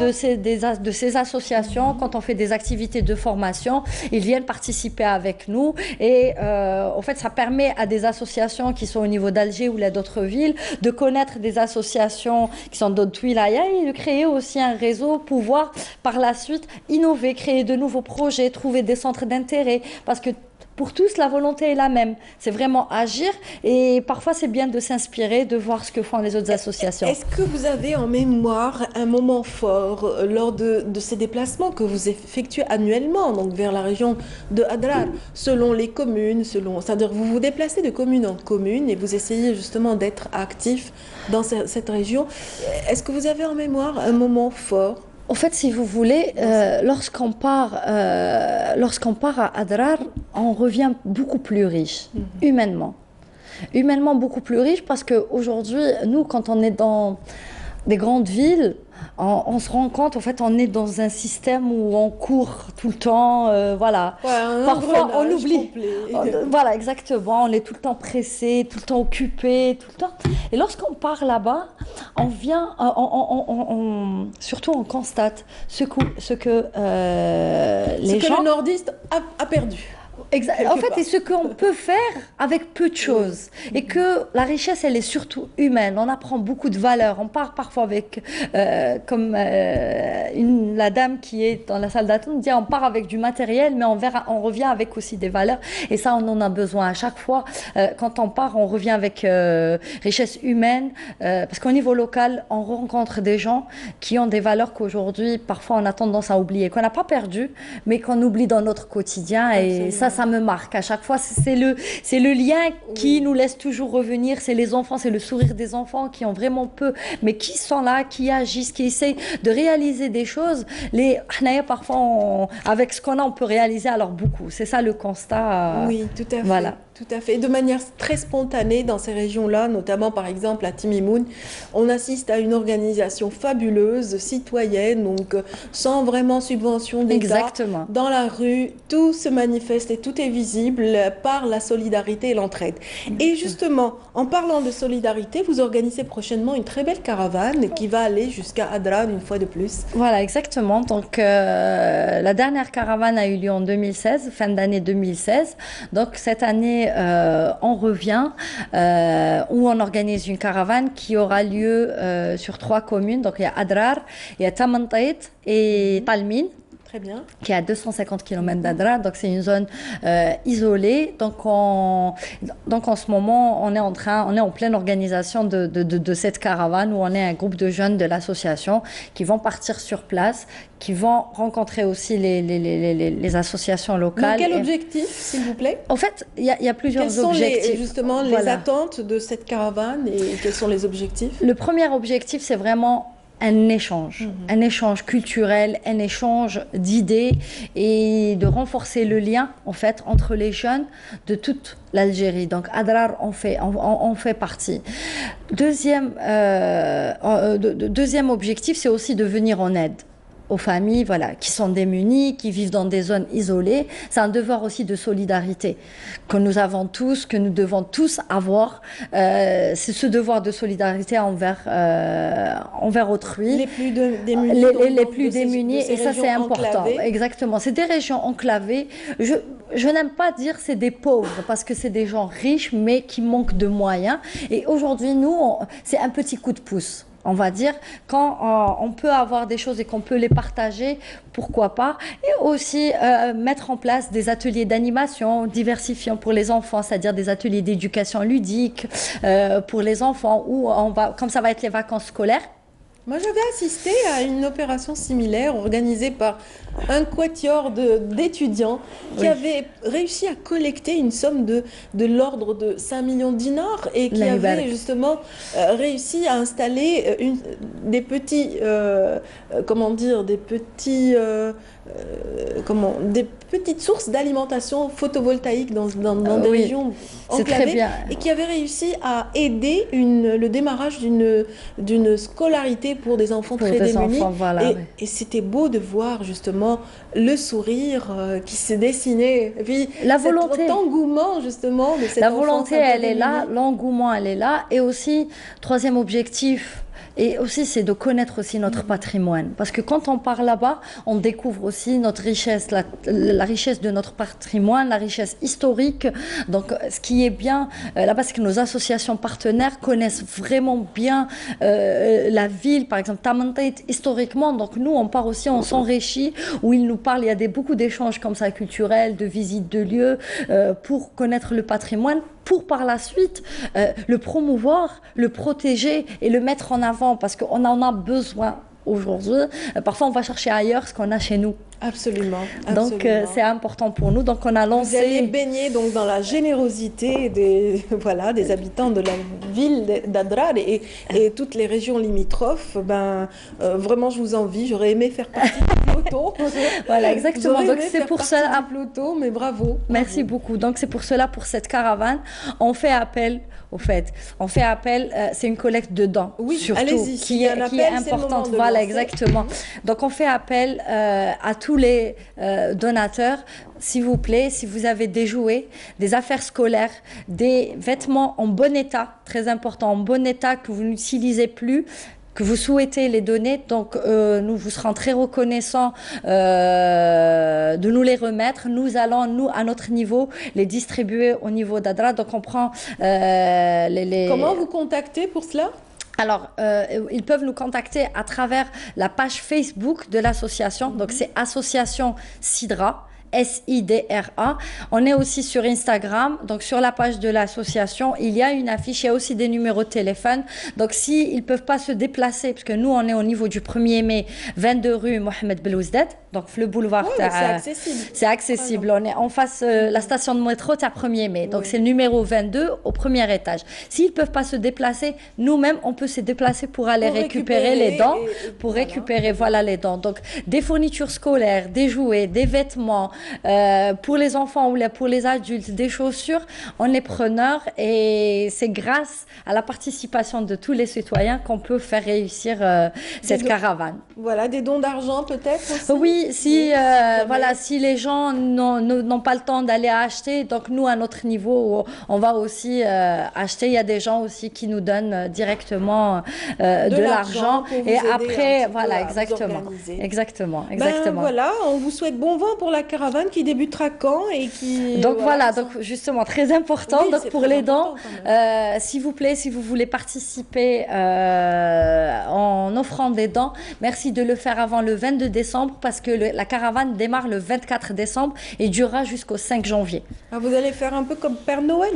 S14: de ces associations. Quand on fait des activités de formation, ils viennent participer avec nous. Et en fait, ça permet à des associations qui sont au niveau d'Alger ou d'autres villes de connaître des associations qui sont d'autres wilayas et de créer aussi un réseau, pouvoir par la suite innover, créer de nouveaux projets, trouver des centres d'intérêt. Parce que pour tous, la volonté est la même. C'est vraiment agir et parfois c'est bien de s'inspirer, de voir ce que font les autres associations.
S1: Est-ce que vous avez en mémoire un moment fort lors de ces déplacements que vous effectuez annuellement, donc vers la région de Adrar, selon les communes, c'est-à-dire vous vous déplacez de commune en commune et vous essayez justement d'être actif dans cette région. Est-ce que vous avez en mémoire un moment fort?
S14: En fait, si vous voulez, lorsqu'on part à Adrar, on revient beaucoup plus riche, humainement. Humainement beaucoup plus riche parce qu'aujourd'hui, nous, quand on est dans des grandes villes, on se rend compte, en fait, on est dans un système où on court tout le temps, voilà.
S1: Ouais,
S14: parfois, on oublie.
S1: Complet.
S14: Voilà, exactement. On est tout le temps pressé, tout le temps occupé, tout le temps. Et lorsqu'on part là-bas, on vient, surtout on constate ce que les gens...
S1: le nordiste a perdu.
S14: En fait, c'est ce qu'on peut faire avec peu de choses. Et que la richesse, elle est surtout humaine. On apprend beaucoup de valeurs. On part parfois avec, comme la dame qui est dans la salle d'attente dit, on part avec du matériel, mais on revient avec aussi des valeurs. Et ça, on en a besoin. À chaque fois, quand on part, on revient avec richesse humaine. Parce qu'au niveau local, on rencontre des gens qui ont des valeurs qu'aujourd'hui, parfois, on a tendance à oublier, qu'on n'a pas perdu, mais qu'on oublie dans notre quotidien. Et ça me marque. À chaque fois, c'est le lien qui nous laisse toujours revenir. C'est les enfants, c'est le sourire des enfants qui ont vraiment peu, mais qui sont là, qui agissent, qui essayent de réaliser des choses. Parfois, avec ce qu'on a, on peut réaliser alors beaucoup. C'est ça le constat.
S1: Oui, tout à fait.
S14: Voilà.
S1: Tout à fait. De manière très spontanée dans ces régions-là, notamment par exemple à Timimoun, on assiste à une organisation fabuleuse, citoyenne, donc sans vraiment subvention d'État.
S14: Exactement.
S1: Dans la rue, tout se manifeste et tout est visible par la solidarité et l'entraide. Et justement, en parlant de solidarité, vous organisez prochainement une très belle caravane qui va aller jusqu'à Adrar une fois de plus.
S14: Voilà, exactement. Donc la dernière caravane a eu lieu en 2016, fin d'année 2016. Donc cette année, on revient où on organise une caravane qui aura lieu sur 3 communes. Donc il y a Adrar, il y a Tamantait et Talmin.
S1: Très bien.
S14: Qui est à 250 km d'Adrar, donc c'est une zone isolée. Donc en ce moment, on est en pleine organisation de cette caravane où on est un groupe de jeunes de l'association qui vont partir sur place, qui vont rencontrer aussi les associations locales.
S1: Donc quel objectif, s'il vous plaît?
S14: En fait, il y a plusieurs objectifs.
S1: Quelles sont justement les attentes de cette caravane et quels sont les objectifs?
S14: Le premier objectif, c'est vraiment un échange culturel, un échange d'idées et de renforcer le lien en fait entre les jeunes de toute l'Algérie. Donc Adrar en fait partie. Deuxième objectif, c'est aussi de venir en aide aux familles qui sont démunies, qui vivent dans des zones isolées. C'est un devoir aussi de solidarité que nous avons tous, que nous devons tous avoir. C'est ce devoir de solidarité envers autrui.
S1: Les plus démunis.
S14: Les plus démunis, et ça c'est important. Exactement. C'est des régions enclavées. Je n'aime pas dire c'est des pauvres, parce que c'est des gens riches, mais qui manquent de moyens. Et aujourd'hui, nous, c'est un petit coup de pouce. On va dire, quand on peut avoir des choses et qu'on peut les partager, pourquoi pas. Et aussi mettre en place des ateliers d'animation diversifiants pour les enfants, c'est-à-dire des ateliers d'éducation ludique pour les enfants, où comme ça va être les vacances scolaires.
S1: Moi, j'avais assisté à une opération similaire organisée par un quatuor d'étudiants qui avait réussi à collecter une somme de l'ordre de 5 millions de dinars et qui avait justement réussi à installer des petites sources d'alimentation photovoltaïque dans des régions enclavées et qui avait réussi à aider le démarrage d'une scolarité pour des enfants très démunis. Et c'était beau de voir justement le sourire qui s'est dessiné. Et puis
S14: la volonté,
S1: engouement justement de cette
S14: la volonté, elle est là, l'engouement, elle est là. Et aussi, troisième objectif, et aussi c'est de connaître aussi notre patrimoine. Parce que quand on part là-bas, on découvre aussi notre richesse, la richesse de notre patrimoine, la richesse historique. Donc ce qui est bien là-bas, c'est que nos associations partenaires connaissent vraiment bien la ville, par exemple Tamantait historiquement. Donc nous, on part aussi, on s'enrichit, où ils nous parlent, il y a beaucoup d'échanges comme ça culturels, de visites de lieux, pour connaître le patrimoine, pour par la suite le promouvoir, le protéger et le mettre en avant, parce qu'on en a besoin aujourd'hui. Parfois, on va chercher ailleurs ce qu'on a chez nous.
S1: Absolument.
S14: Donc c'est important pour nous. Donc on a lancé.
S1: Vous allez baigner donc dans la générosité des voilà des habitants de la ville d'Adrar et toutes les régions limitrophes. Vraiment je vous envie. J'aurais aimé faire partie du peloton.
S14: Voilà exactement. Donc c'est pour cela.
S1: Peloton, mais bravo.
S14: Merci beaucoup. Donc c'est pour cela, pour cette caravane, on fait appel. Au fait, on fait appel, c'est une collecte de dons,
S1: oui,
S14: surtout, qui est importante. Voilà, exactement. Donc on fait appel à tous les donateurs. S'il vous plaît, si vous avez des jouets, des affaires scolaires, des vêtements en bon état, très important, en bon état, que vous n'utilisez plus, que vous souhaitez les donner, donc nous vous serons très reconnaissants de nous les remettre. Nous allons, nous, à notre niveau, les distribuer au niveau d'Adrar. Donc on prend les...
S1: Comment vous contactez pour cela ?
S14: Alors, ils peuvent nous contacter à travers la page Facebook de l'association. Donc c'est Association Sidra. SIDRA. On est aussi sur Instagram, donc sur la page de l'association, il y a une affiche, il y a aussi des numéros de téléphone. Donc s'ils ne peuvent pas se déplacer, parce que nous on est au niveau du 1er mai, 22 rue Mohamed Belouzdet, donc le boulevard.
S1: C'est accessible.
S14: C'est accessible. On est en face la station de métro, c'est à 1er mai. Donc c'est le numéro 22 au premier étage. S'ils ne peuvent pas se déplacer, nous-mêmes on peut se déplacer pour aller récupérer les dents, pour récupérer les dents. Donc des fournitures scolaires, des jouets, des vêtements, pour les enfants ou pour les adultes, des chaussures, on est preneurs et c'est grâce à la participation de tous les citoyens qu'on peut faire réussir cette caravane.
S1: Voilà, des dons d'argent peut-être aussi.
S14: Oui, si les gens n'ont pas le temps d'aller acheter, donc nous à notre niveau, on va aussi acheter. Il y a des gens aussi qui nous donnent directement de l'argent et après, voilà, exactement.
S1: Voilà, on vous souhaite bon vent pour la caravane qui débutera quand et qui...
S14: Donc voilà, donc justement très important. Oui, donc pour les dons, s'il vous plaît, si vous voulez participer en offrant des dons, merci de le faire avant le 22 décembre parce que la caravane démarre le 24 décembre et durera jusqu'au 5 janvier.
S1: Ah, vous allez faire un peu comme Père Noël.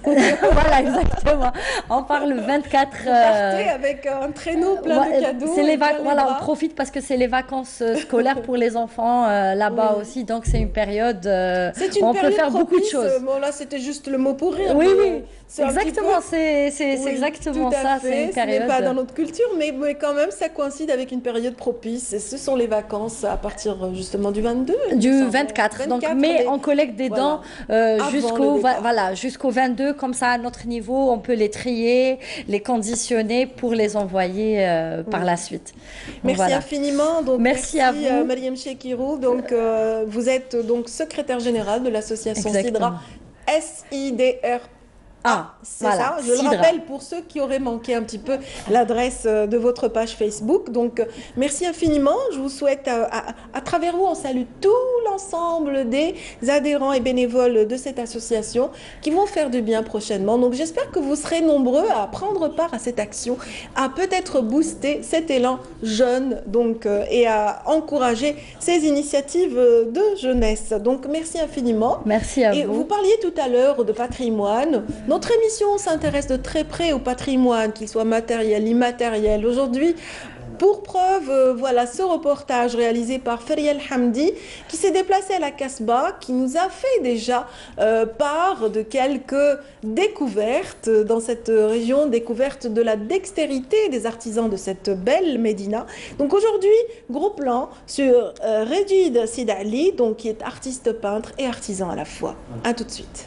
S14: Voilà, exactement. On part le 24.
S1: Vous partez avec un traîneau plein de cadeaux.
S14: Voilà, on profite parce que c'est les vacances scolaires pour les enfants là-bas aussi. Donc c'est une période où on peut faire beaucoup de choses.
S1: Bon, là, c'était juste le mot pour rire.
S14: Oui. Exactement, c'est exactement ça. C'est une période.
S1: Ce n'est pas dans notre culture, mais quand même, ça coïncide avec une période propice. Et ce sont les vacances à partir justement du 22.
S14: Du 24. Donc, mais on collecte des dons jusqu'au 22. Comme ça, à notre niveau, on peut les trier, les conditionner pour les envoyer par la suite.
S1: Merci infiniment. Donc,
S14: merci à vous.
S1: Mariam Chekirou. Donc, vous êtes donc secrétaire générale de l'association Sidra. SIDR. C'est ça, je le rappelle pour ceux qui auraient manqué un petit peu l'adresse de votre page Facebook. Donc, merci infiniment. Je vous souhaite, à travers vous, on salue tout l'ensemble des adhérents et bénévoles de cette association qui vont faire du bien prochainement. Donc, j'espère que vous serez nombreux à prendre part à cette action, à peut-être booster cet élan jeune et à encourager ces initiatives de jeunesse. Donc, merci infiniment.
S14: Merci à vous.
S1: Et vous parliez tout à l'heure de patrimoine. Notre émission s'intéresse de très près au patrimoine, qu'il soit matériel, immatériel. Aujourd'hui, pour preuve, voilà ce reportage réalisé par Feriel Hamdi qui s'est déplacé à la Casbah, qui nous a fait déjà part de quelques découvertes dans cette région, découvertes de la dextérité des artisans de cette belle Médina. Donc aujourd'hui, gros plan sur Rejid Sidali, qui est artiste peintre et artisan à la fois. À tout de suite.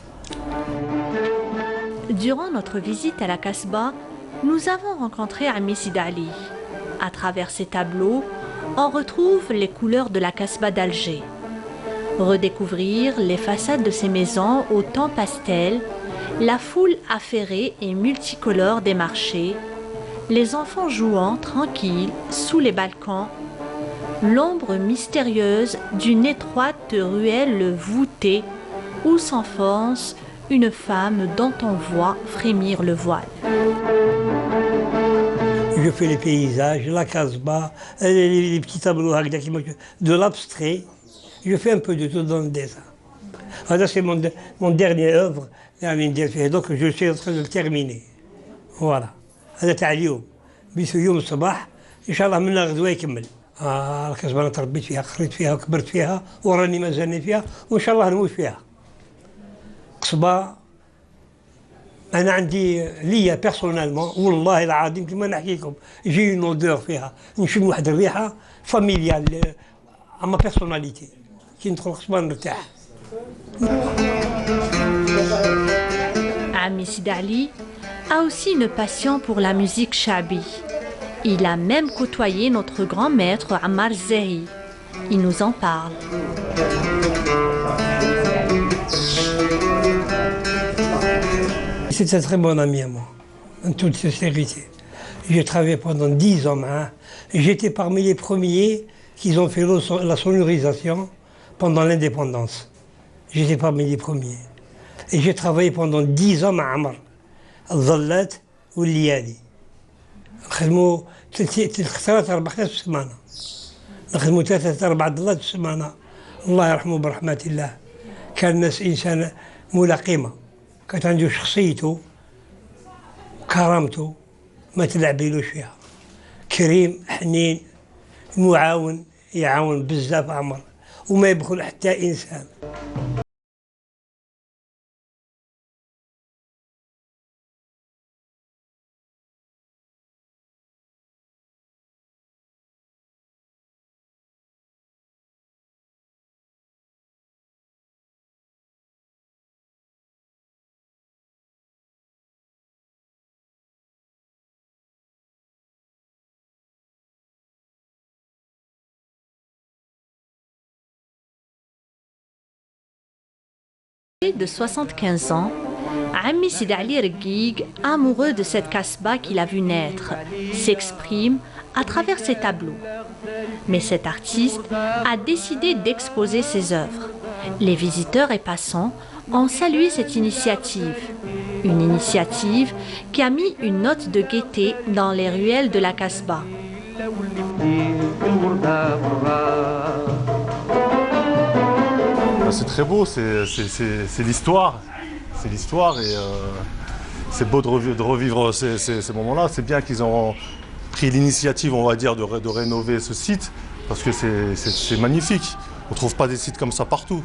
S2: Durant notre visite à la Casbah, nous avons rencontré Ami Sidali. À travers ses tableaux, on retrouve les couleurs de la Casbah d'Alger. Redécouvrir les façades de ces maisons au ton pastel, la foule affairée et multicolore des marchés, les enfants jouant tranquilles sous les balcons, l'ombre mystérieuse d'une étroite ruelle voûtée où s'enfonce une femme dont on voit frémir le voile.
S15: Je fais les paysages, la casbah, les petits tableaux de l'abstrait. Je fais un peu de tout dans le dessin. Ça, c'est mon dernier œuvre. Donc je suis en train de le terminer. Voilà. هذا تاع اليوم. بيسو يوم الصباح ان شاء الله من غدوه يكمل. الكسبه انا تربيت فيها، قريت فيها، كبرت فيها، وراني مازالني فيها، وان شاء الله نموت فيها. قصبه انا عندي ليا بيرسونيلمون والله العظيم كما نحكي لكم جي اون اودور فيها، نشم واحد الريحه فاميليال اما بيرسوناليتي كي ندخل قصبه نرتاح.
S2: Ami Sidali a aussi une passion pour la musique chabi. Il a même côtoyé notre grand maître Ammar Zehi. Il nous en parle.
S15: C'est un très bon ami à moi, en toute sincérité. J'ai travaillé pendant 10 ans. J'étais parmi les premiers qui ont fait la sonorisation pendant l'indépendance. J'étais parmi les premiers. Et j'ai travaillé pendant 10 ans مع عمر الظلات والليالي. نخدموا 3-4 في السمانة. نخدموا 3-4 ظلات في السمانة. الله يرحمه برحمة الله. كان الناس إنسان مولا قيمة. كانت عنده شخصيته كرامته ما تلعبيلوش فيها. كريم حنين معاون يعاون بزاف عمر وما يبخل حتى إنسان.
S2: De 75 ans, Ammi Sidali Reguig, amoureux de cette kasbah qu'il a vu naître, s'exprime à travers ses tableaux. Mais cet artiste a décidé d'exposer ses œuvres. Les visiteurs et passants ont salué cette initiative. Une initiative qui a mis une note de gaieté dans les ruelles de la kasbah.
S16: C'est très beau, c'est l'histoire. C'est l'histoire et c'est beau de revivre ces moments-là. C'est bien qu'ils ont pris l'initiative, on va dire, de rénover ce site parce que c'est magnifique. On ne trouve pas des sites comme ça partout.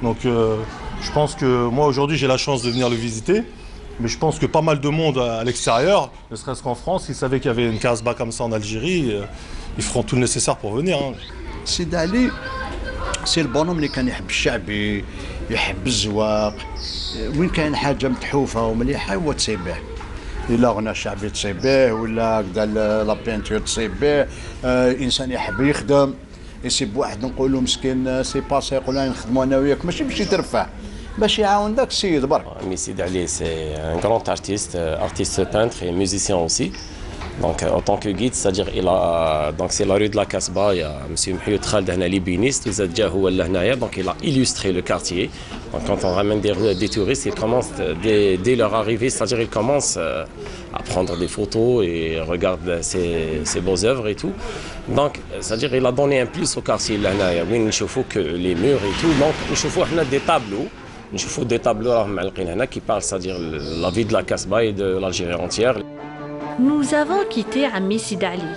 S16: Donc je pense que moi aujourd'hui j'ai la chance de venir le visiter. Mais je pense que pas mal de monde à l'extérieur, ne serait-ce qu'en France, qui savaient qu'il y avait une kasbah comme ça en Algérie, ils feront tout le nécessaire pour venir.
S17: Sidali, c'est البونوم اللي كان يحب الشعبي، يحب الزواق، وين كاين حاجه متحوفه ومليحه هو تصيب به. الا غنى شعبي تصيب به ولا كدا لا بينتور تصيب به، انسان يحب يخدم، يسيب واحد نقولوا مسكين سي باسي يقول انا نخدموا انا وياك ماشي باش يترفع.
S18: Ammi Sidali, c'est un grand artiste, artiste peintre et musicien aussi. Donc, en tant que guide, c'est-à-dire c'est la rue de la Kasbah, il y a M. Mhioud Khaled, un libiniste, donc il a illustré le quartier. Donc, quand on ramène des touristes, ils commencent, dès leur arrivée, c'est-à-dire ils commencent à prendre des photos et regardent ses beaux œuvres et tout. Donc, c'est-à-dire il a donné un plus au quartier, où il ne faut que les murs et tout. Donc, il faut des tableaux. نشوفوا des tableaux qui parlent, c'est-à-dire la vie de la Kasbah et de l'Algérie entière.
S2: Nous avons quitté Ammi Sidali,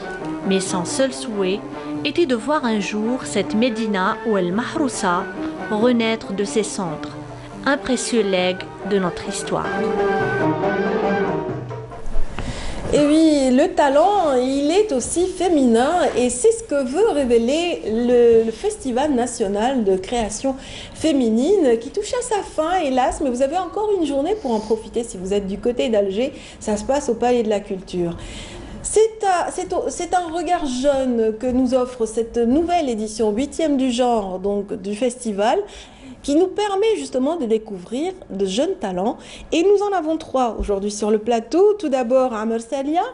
S2: mais son seul souhait était de voir un jour cette Médina ou El Mahrousa renaître de ses cendres, un précieux legs de notre histoire.
S1: Et oui, le talent, il est aussi féminin et c'est ce que veut révéler le Festival national de création féminine qui touche à sa fin, hélas, mais vous avez encore une journée pour en profiter si vous êtes du côté d'Alger. Ça se passe au Palais de la Culture. C'est un regard jeune que nous offre cette nouvelle édition, 8e du genre donc, du festival, qui nous permet justement de découvrir de jeunes talents. Et nous en avons 3 aujourd'hui sur le plateau. Tout d'abord, Amer Salia,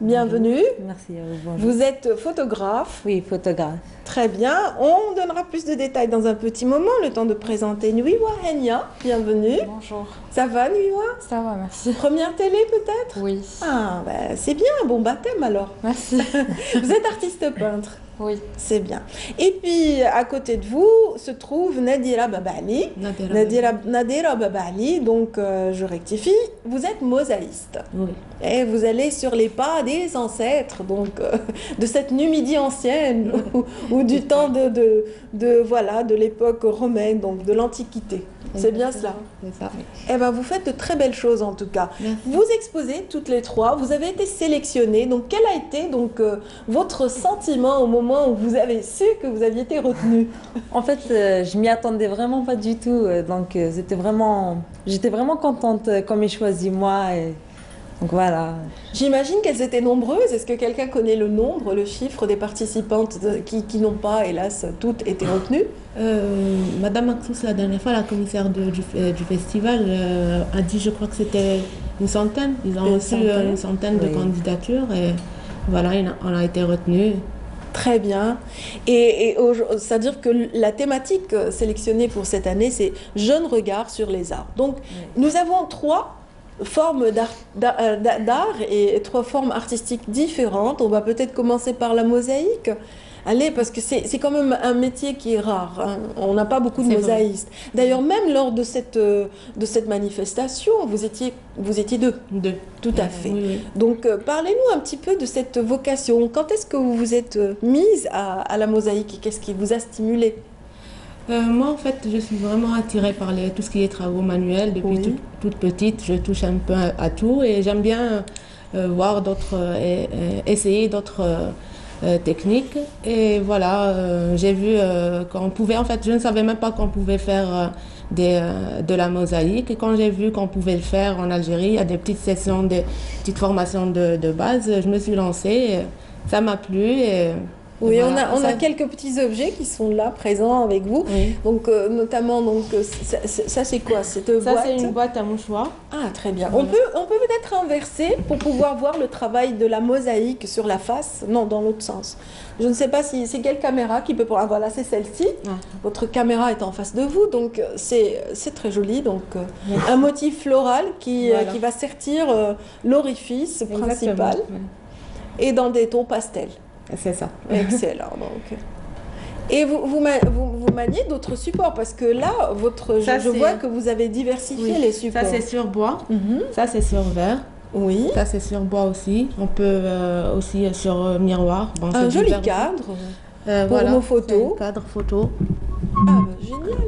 S1: Bienvenue.
S19: Merci à vous. Bonjour.
S1: Vous êtes photographe.
S19: Oui, photographe.
S1: Très bien. On donnera plus de détails dans un petit moment, le temps de présenter Nuiwa Henia. Bienvenue.
S20: Bonjour.
S1: Ça va, Nuiwa?
S20: Ça va, merci.
S1: Première télé, peut-être?
S20: Oui.
S1: Ah, ben, c'est bien, bon baptême alors.
S20: Merci.
S1: Vous êtes artiste peintre?
S20: Oui.
S1: C'est bien. Et puis, à côté de vous se trouve Nadira Babali. Nadira Babali, donc je rectifie, vous êtes mosaïste.
S19: Oui.
S1: Et vous allez sur les pas des ancêtres, donc de cette Numidie ancienne ou du temps de l'époque romaine, donc de l'Antiquité. C'est bien cela.
S20: C'est ça.
S1: Eh ben, vous faites de très belles choses en tout cas.
S20: Merci.
S1: Vous exposez toutes les trois, vous avez été sélectionnées. Donc quel a été donc votre sentiment au moment où vous avez su que vous aviez été retenue?
S19: En fait, je m'y attendais vraiment pas du tout. Donc j'étais vraiment contente qu'on m'ait choisi moi. Donc voilà.
S1: J'imagine qu'elles étaient nombreuses. Est-ce que quelqu'un connaît le nombre, le chiffre des participantes qui n'ont pas, hélas, toutes été retenues?
S20: Madame Maxous, la dernière fois, la commissaire du festival, a dit, je crois que c'était une centaine. Ils ont reçu une centaine de candidatures et voilà, on a été retenus.
S1: Très bien. C'est-à-dire que la thématique sélectionnée pour cette année, c'est « Jeunes regards sur les arts ». Donc, nous avons 3 formes d'art et 3 formes artistiques différentes. On va peut-être commencer par la mosaïque. Allez, parce que c'est quand même un métier qui est rare. Hein. On n'a pas beaucoup de mosaïstes. D'ailleurs, même lors de cette manifestation, vous étiez 2. Tout à fait. Oui. Donc, parlez-nous un petit peu de cette vocation. Quand est-ce que vous vous êtes mise à la mosaïque et qu'est-ce qui vous a stimulé?
S20: Moi, en fait, je suis vraiment attirée par tout ce qui est travaux manuels. Depuis toute petite, je touche un peu à tout et j'aime bien voir essayer d'autres techniques. Et voilà, j'ai vu qu'on pouvait, en fait, je ne savais même pas qu'on pouvait faire de la mosaïque. Et quand j'ai vu qu'on pouvait le faire en Algérie, il y a des petites sessions, des petites formations de base, je me suis lancée. Ça m'a plu et...
S1: Oui, voilà, on a quelques petits objets qui sont là, présents avec vous. Oui. Donc, notamment, ça c'est quoi? C'est
S20: une boîte à mouchoirs.
S1: Ah, très bien. Voilà. On peut peut-être inverser pour pouvoir voir le travail de la mosaïque sur la face. Non, dans l'autre sens. Je ne sais pas si c'est quelle caméra qui peut... Ah, voilà, c'est celle-ci. Ah. Votre caméra est en face de vous, donc c'est très joli. Donc, un motif floral qui va sertir l'orifice principal et dans des tons pastels.
S20: C'est ça.
S1: Excellent. Donc. Et vous maniez d'autres supports parce que là, je vois que vous avez diversifié les supports.
S20: Ça, c'est sur bois. Ça, c'est sur verre.
S1: Oui.
S20: Ça, c'est sur bois aussi. On peut aussi sur miroir.
S1: Bon, un joli cadre pour nos photos.
S20: Un cadre photo.
S1: Ah, bah, génial.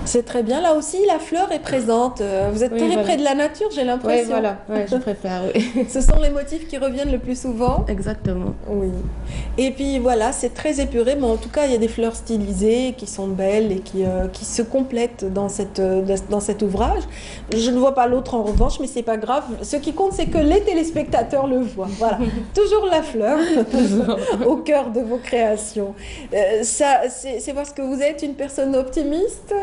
S1: C'est très bien. Là aussi, la fleur est présente. Vous êtes très près de la nature, j'ai l'impression.
S20: Oui, voilà. Ouais, je préfère, oui.
S1: Ce sont les motifs qui reviennent le plus souvent.
S20: Exactement.
S1: Oui. Et puis voilà, c'est très épuré, mais en tout cas, il y a des fleurs stylisées qui sont belles et qui se complètent dans cet ouvrage. Je ne vois pas l'autre en revanche, mais c'est pas grave. Ce qui compte, c'est que les téléspectateurs le voient. Voilà. Toujours la fleur au cœur de vos créations. C'est parce que vous êtes une personne optimiste.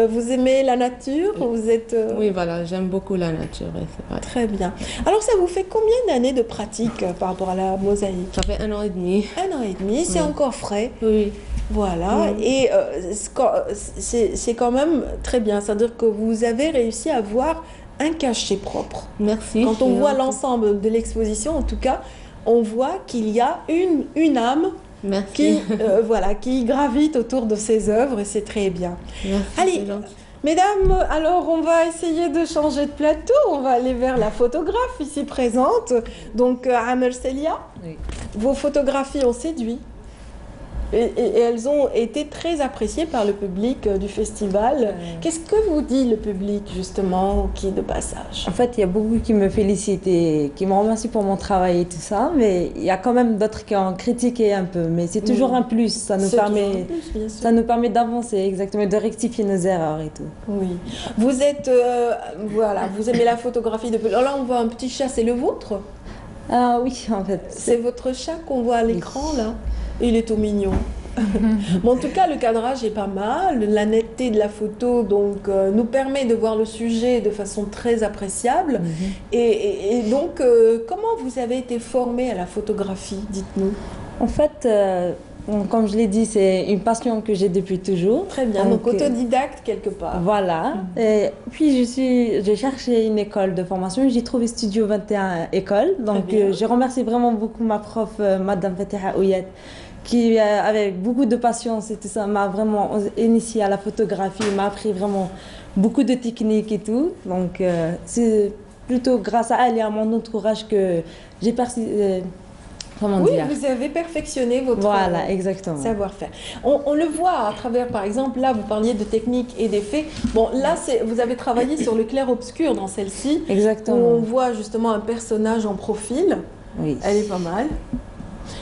S1: Vous aimez la nature, vous êtes...
S20: Oui, voilà, j'aime beaucoup la nature. C'est vrai.
S1: Très bien. Alors, ça vous fait combien d'années de pratique par rapport à la mosaïque?
S20: Ça fait 1 an et demi.
S1: 1 an et demi, c'est encore frais.
S20: Oui.
S1: Voilà, et c'est quand même très bien. C'est-à-dire que vous avez réussi à avoir un cachet propre.
S20: Merci.
S1: Quand on voit l'ensemble de l'exposition, en tout cas, on voit qu'il y a une âme qui gravite autour de ces œuvres et c'est très bien.
S20: Merci,
S1: allez, mesdames, alors on va essayer de changer de plateau. On va aller vers la photographe ici présente. Donc, Amer Celia, vos photographies ont séduit. Et elles ont été très appréciées par le public du festival. Qu'est-ce que vous dit le public, justement, qui est de passage?
S19: En fait, il y a beaucoup qui me félicitent et qui me remercient pour mon travail et tout ça, mais il y a quand même d'autres qui ont critiqué un peu. Mais c'est toujours un plus, ça nous permet d'avancer, exactement, de rectifier nos erreurs et tout.
S1: Oui. Vous êtes, vous aimez la photographie depuis... Alors là, on voit un petit chat, c'est le vôtre?
S19: Ah oui, en fait.
S1: C'est votre chat qu'on voit à l'écran, là? Il est tout mignon. Bon, en tout cas, le cadrage est pas mal, la netteté de la photo donc, nous permet de voir le sujet de façon très appréciable. Et donc, comment vous avez été formé à la photographie, dites-nous?
S19: En fait, comme je l'ai dit, c'est une passion que j'ai depuis toujours.
S1: Très bien, donc autodidacte quelque part.
S19: Voilà. Et puis j'ai cherché une école de formation, j'ai trouvé Studio 21 école. Donc je remercie vraiment beaucoup ma prof, Madame Fatiha Ouyet, qui avec beaucoup de patience et tout ça m'a vraiment initié à la photographie, m'a appris vraiment beaucoup de techniques et tout. Donc c'est plutôt grâce à elle et à mon entourage que j'ai comment dire?
S1: Vous avez perfectionné votre savoir-faire. On le voit à travers, par exemple, là, vous parliez de technique et d'effets. Bon, là, vous avez travaillé sur le clair-obscur dans celle-ci.
S19: Exactement.
S1: Où on voit justement un personnage en profil.
S19: Oui.
S1: Elle est pas mal.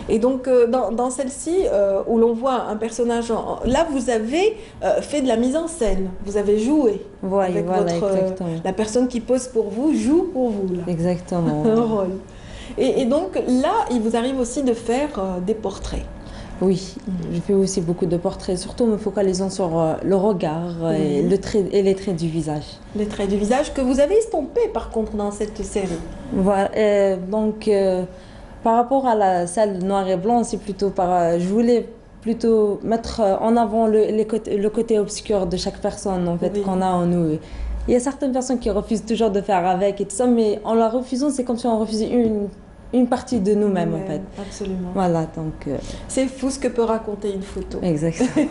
S1: Et donc, dans celle-ci, où l'on voit un personnage... Là, vous avez fait de la mise en scène. Vous avez joué. Avec
S19: exactement.
S1: La personne qui pose pour vous joue pour vous. Là.
S19: Exactement.
S1: Un rôle. Et donc là, il vous arrive aussi de faire des portraits.
S19: Oui, je fais aussi beaucoup de portraits, surtout me focalisant sur le regard et les traits du visage.
S1: Les traits du visage que vous avez estompés par contre dans cette série.
S19: Voilà, donc par rapport à la salle noir et blanc, c'est plutôt je voulais plutôt mettre en avant le côté obscur de chaque personne en fait qu'on a en nous. Il y a certaines personnes qui refusent toujours de faire avec et tout ça, mais en la refusant, c'est comme si on refusait une partie de nous-mêmes en fait.
S1: Absolument.
S19: Voilà, donc...
S1: C'est fou ce que peut raconter une photo.
S19: Exactement.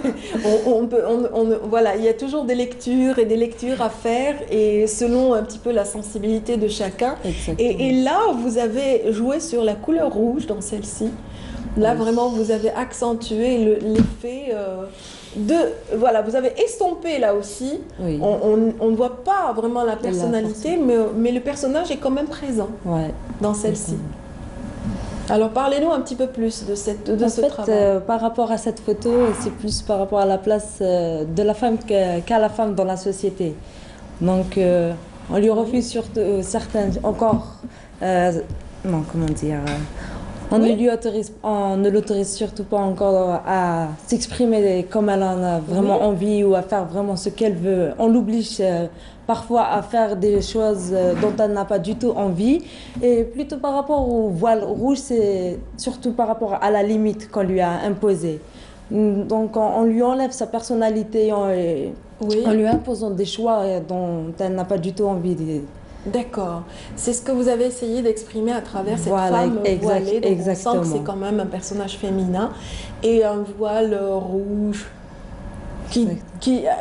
S1: Voilà, il y a toujours des lectures et des lectures à faire et selon un petit peu la sensibilité de chacun. Et là, vous avez joué sur la couleur rouge dans celle-ci. Là, vraiment, vous avez accentué l'effet... Voilà, vous avez estompé là aussi.
S19: Oui.
S1: On ne voit pas vraiment la personnalité, mais le personnage est quand même présent dans celle-ci. Alors parlez-nous un petit peu plus de ce travail.
S19: Par rapport à cette photo, c'est plus par rapport à la place de la femme qu'a la femme dans la société. Donc on lui refuse surtout certaines encore, non comment dire. On ne l'autorise surtout pas encore à s'exprimer comme elle en a vraiment envie ou à faire vraiment ce qu'elle veut. On l'oblige parfois à faire des choses dont elle n'a pas du tout envie. Et plutôt par rapport au voile rouge, c'est surtout par rapport à la limite qu'on lui a imposée. Donc on lui enlève sa personnalité en lui imposant des choix dont elle n'a pas du tout envie de...
S1: D'accord. C'est ce que vous avez essayé d'exprimer à travers cette femme voilée. Donc on sent que c'est quand même un personnage féminin et un voile rouge qui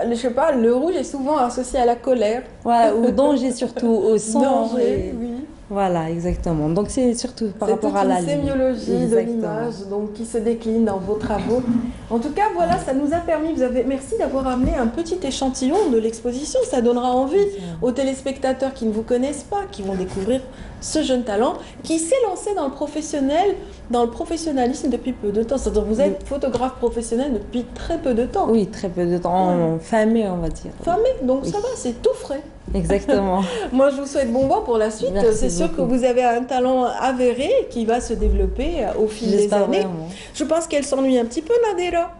S1: je sais pas, le rouge est souvent associé à la colère.
S19: Ouais, au danger surtout, au sang.
S1: Danger, oui.
S19: Voilà, exactement. Donc c'est surtout par rapport à la
S1: ligne. C'est une sémiologie de l'image donc qui se décline dans vos travaux. En tout cas, voilà, ça nous a permis, merci d'avoir amené un petit échantillon de l'exposition. Ça donnera envie aux téléspectateurs qui ne vous connaissent pas, qui vont découvrir ce jeune talent qui s'est lancé dans le professionnalisme depuis peu de temps. C'est-à-dire vous êtes photographe professionnel depuis très peu de temps.
S19: Oui, très peu de temps. Fin mai, on va dire.
S1: Fin mai, donc ça va, c'est tout frais.
S19: Exactement.
S1: Moi, je vous souhaite bon vent pour la suite. C'est sûr que vous avez un talent avéré qui va se développer au fil des années.
S19: Vraiment.
S1: Je pense qu'elle s'ennuie un petit peu, Nadira.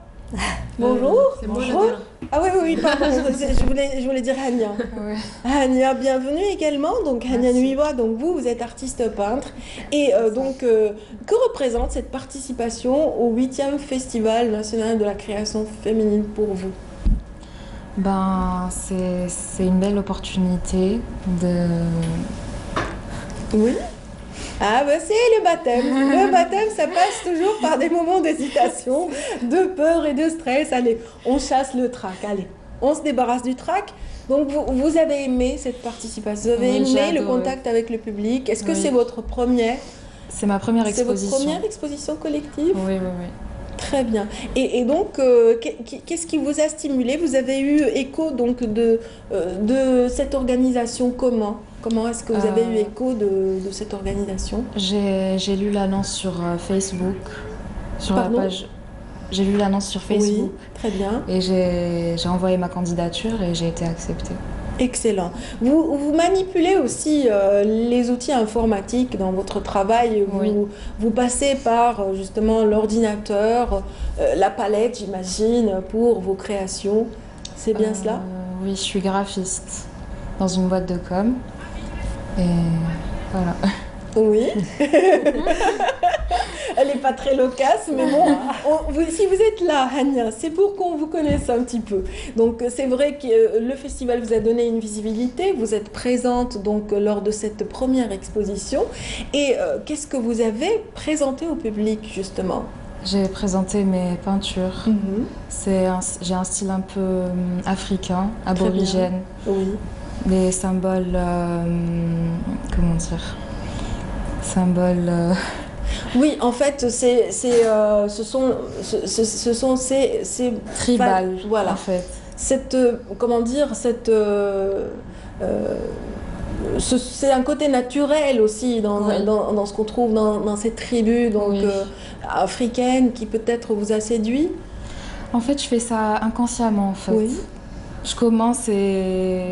S1: Bonjour.
S20: Bonjour.
S1: Ah oui, pardon, je voulais dire Hania.
S20: Ouais.
S1: Hania, bienvenue également. Donc Hania Nuiwa, donc vous êtes artiste peintre. Et que représente cette participation au 8e Festival national de la création féminine pour vous?
S20: C'est une belle opportunité de...
S1: Oui. Ah c'est le baptême. Le baptême, ça passe toujours par des moments d'hésitation, de peur et de stress. Allez, on chasse le trac. Allez, on se débarrasse du trac. Donc vous avez aimé cette participation, vous avez aimé le contact avec le public. Est-ce que c'est votre première?
S20: C'est ma première exposition.
S1: C'est votre première exposition collective?
S20: Oui.
S1: Très bien. Et donc, qu'est-ce qui vous a stimulé? Vous avez eu écho donc de cette organisation comment? Comment est-ce que vous avez eu écho de cette organisation?
S20: J'ai lu l'annonce sur Facebook, sur la page. J'ai lu l'annonce sur Facebook.
S1: Oui, très bien.
S20: Et j'ai envoyé ma candidature et j'ai été acceptée.
S1: Excellent. Vous manipulez aussi les outils informatiques dans votre travail. Vous passez par justement l'ordinateur, la palette, j'imagine, pour vos créations. C'est bien cela?
S21: Oui, je suis graphiste dans une boîte de com. Et voilà.
S1: Oui. Elle n'est pas très loquace, mais bon, si vous êtes là, Hania, c'est pour qu'on vous connaisse un petit peu. Donc c'est vrai que le festival vous a donné une visibilité, vous êtes présente donc lors de cette première exposition. Et qu'est-ce que vous avez présenté au public justement?
S21: J'ai présenté mes peintures. J'ai un style un peu africain, aborigène.
S1: Oui.
S21: Des symboles, comment dire, symboles...
S1: Oui, en fait, ce sont ces
S21: tribales,
S1: voilà.
S21: En fait.
S1: Cette, comment dire, cette... c'est un côté naturel aussi dans ce qu'on trouve dans ces tribus donc, africaines qui peut-être vous a séduit.
S21: En fait, je fais ça inconsciemment, en fait.
S1: Oui.
S21: Je commence et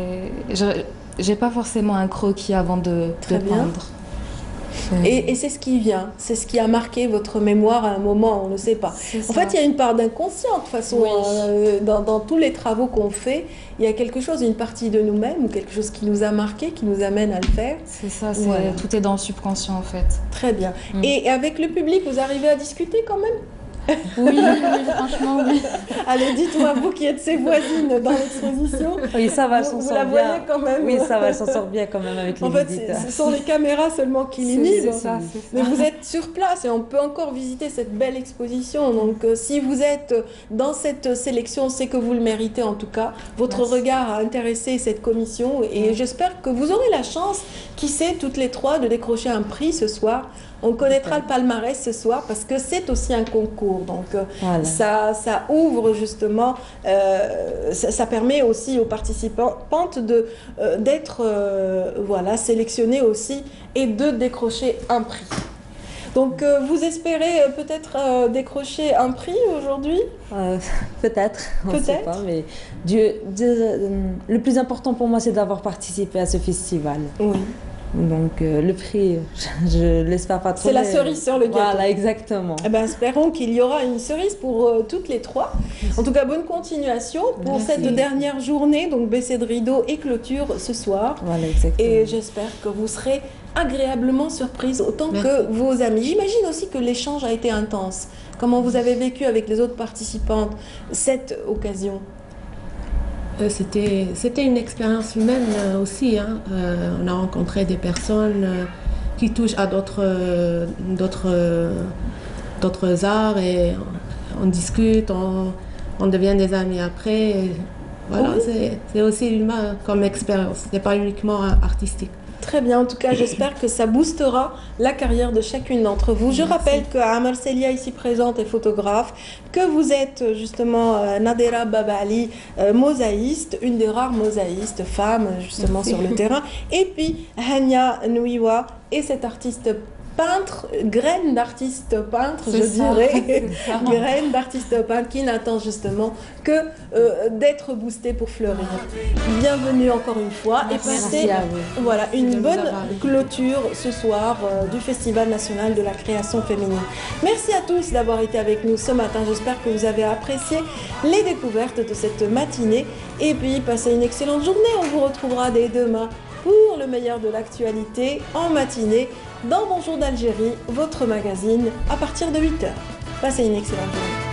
S21: j'ai pas forcément un croquis avant de peindre.
S1: Et c'est ce qui vient, c'est ce qui a marqué votre mémoire à un moment, on ne sait pas. En fait, il y a une part d'inconscient, de toute façon, dans tous les travaux qu'on fait, il y a quelque chose, une partie de nous-mêmes, ou quelque chose qui nous a marqué, qui nous amène à le faire.
S21: C'est ça, tout est dans le subconscient en fait.
S1: Très bien. Et avec le public, vous arrivez à discuter quand même?
S21: Oui, franchement, oui.
S1: Allez, dites-moi, vous qui êtes ses voisines dans l'exposition.
S19: Oui, ça va, elle s'en
S1: sort bien. Vous la voyez quand même?
S19: Oui, ça va, elle s'en sort bien quand même avec les visiteurs.
S1: En fait, ce sont les caméras seulement qui l'inhibent.
S19: C'est ça.
S1: Mais vous êtes sur place et on peut encore visiter cette belle exposition. Donc, si vous êtes dans cette sélection, c'est que vous le méritez en tout cas. Votre regard a intéressé cette commission et j'espère que vous aurez la chance, qui sait, toutes les trois, de décrocher un prix ce soir. On connaîtra le palmarès ce soir parce que c'est aussi un concours. Donc, ça ouvre justement, ça permet aussi aux participantes d'être sélectionnées aussi et de décrocher un prix. Donc, vous espérez peut-être décrocher un prix aujourd'hui?
S19: Peut-être, on ne sait pas, mais le plus important pour moi, c'est d'avoir participé à ce festival.
S1: Oui.
S19: Donc le prix, je l'espère pas trop.
S1: C'est la cerise sur le gâteau.
S19: Voilà, exactement.
S1: Eh ben, espérons qu'il y aura une cerise pour toutes les trois. En tout cas, bonne continuation pour cette dernière journée. Donc baisser de rideau et clôture ce soir.
S19: Voilà, exactement.
S1: Et j'espère que vous serez agréablement surprise autant que vos amis. J'imagine aussi que l'échange a été intense. Comment vous avez vécu avec les autres participantes cette occasion?
S20: C'était une expérience humaine aussi. Hein. On a rencontré des personnes qui touchent à d'autres arts et on discute, on devient des amis après. Et voilà, c'est aussi humain comme expérience, ce n'est pas uniquement artistique.
S1: Très bien, en tout cas j'espère que ça boostera la carrière de chacune d'entre vous. Je rappelle que Amar Celia ici présente est photographe, que vous êtes justement Nadera Babali, mosaïste, une des rares mosaïstes femmes justement sur le terrain, et puis Hania Nouiwa et cette artiste peintre, graine d'artiste peintre, je dirais, graine d'artiste peintre qui n'attend justement que d'être boostée pour fleurir. Bienvenue encore une fois et passez une bonne clôture ce soir du Festival national de la création féminine. Merci à tous d'avoir été avec nous ce matin. J'espère que vous avez apprécié les découvertes de cette matinée et puis passez une excellente journée. On vous retrouvera dès demain pour le meilleur de l'actualité en matinée dans Bonjour d'Algérie, votre magazine, à partir de 8h. Passez une excellente journée.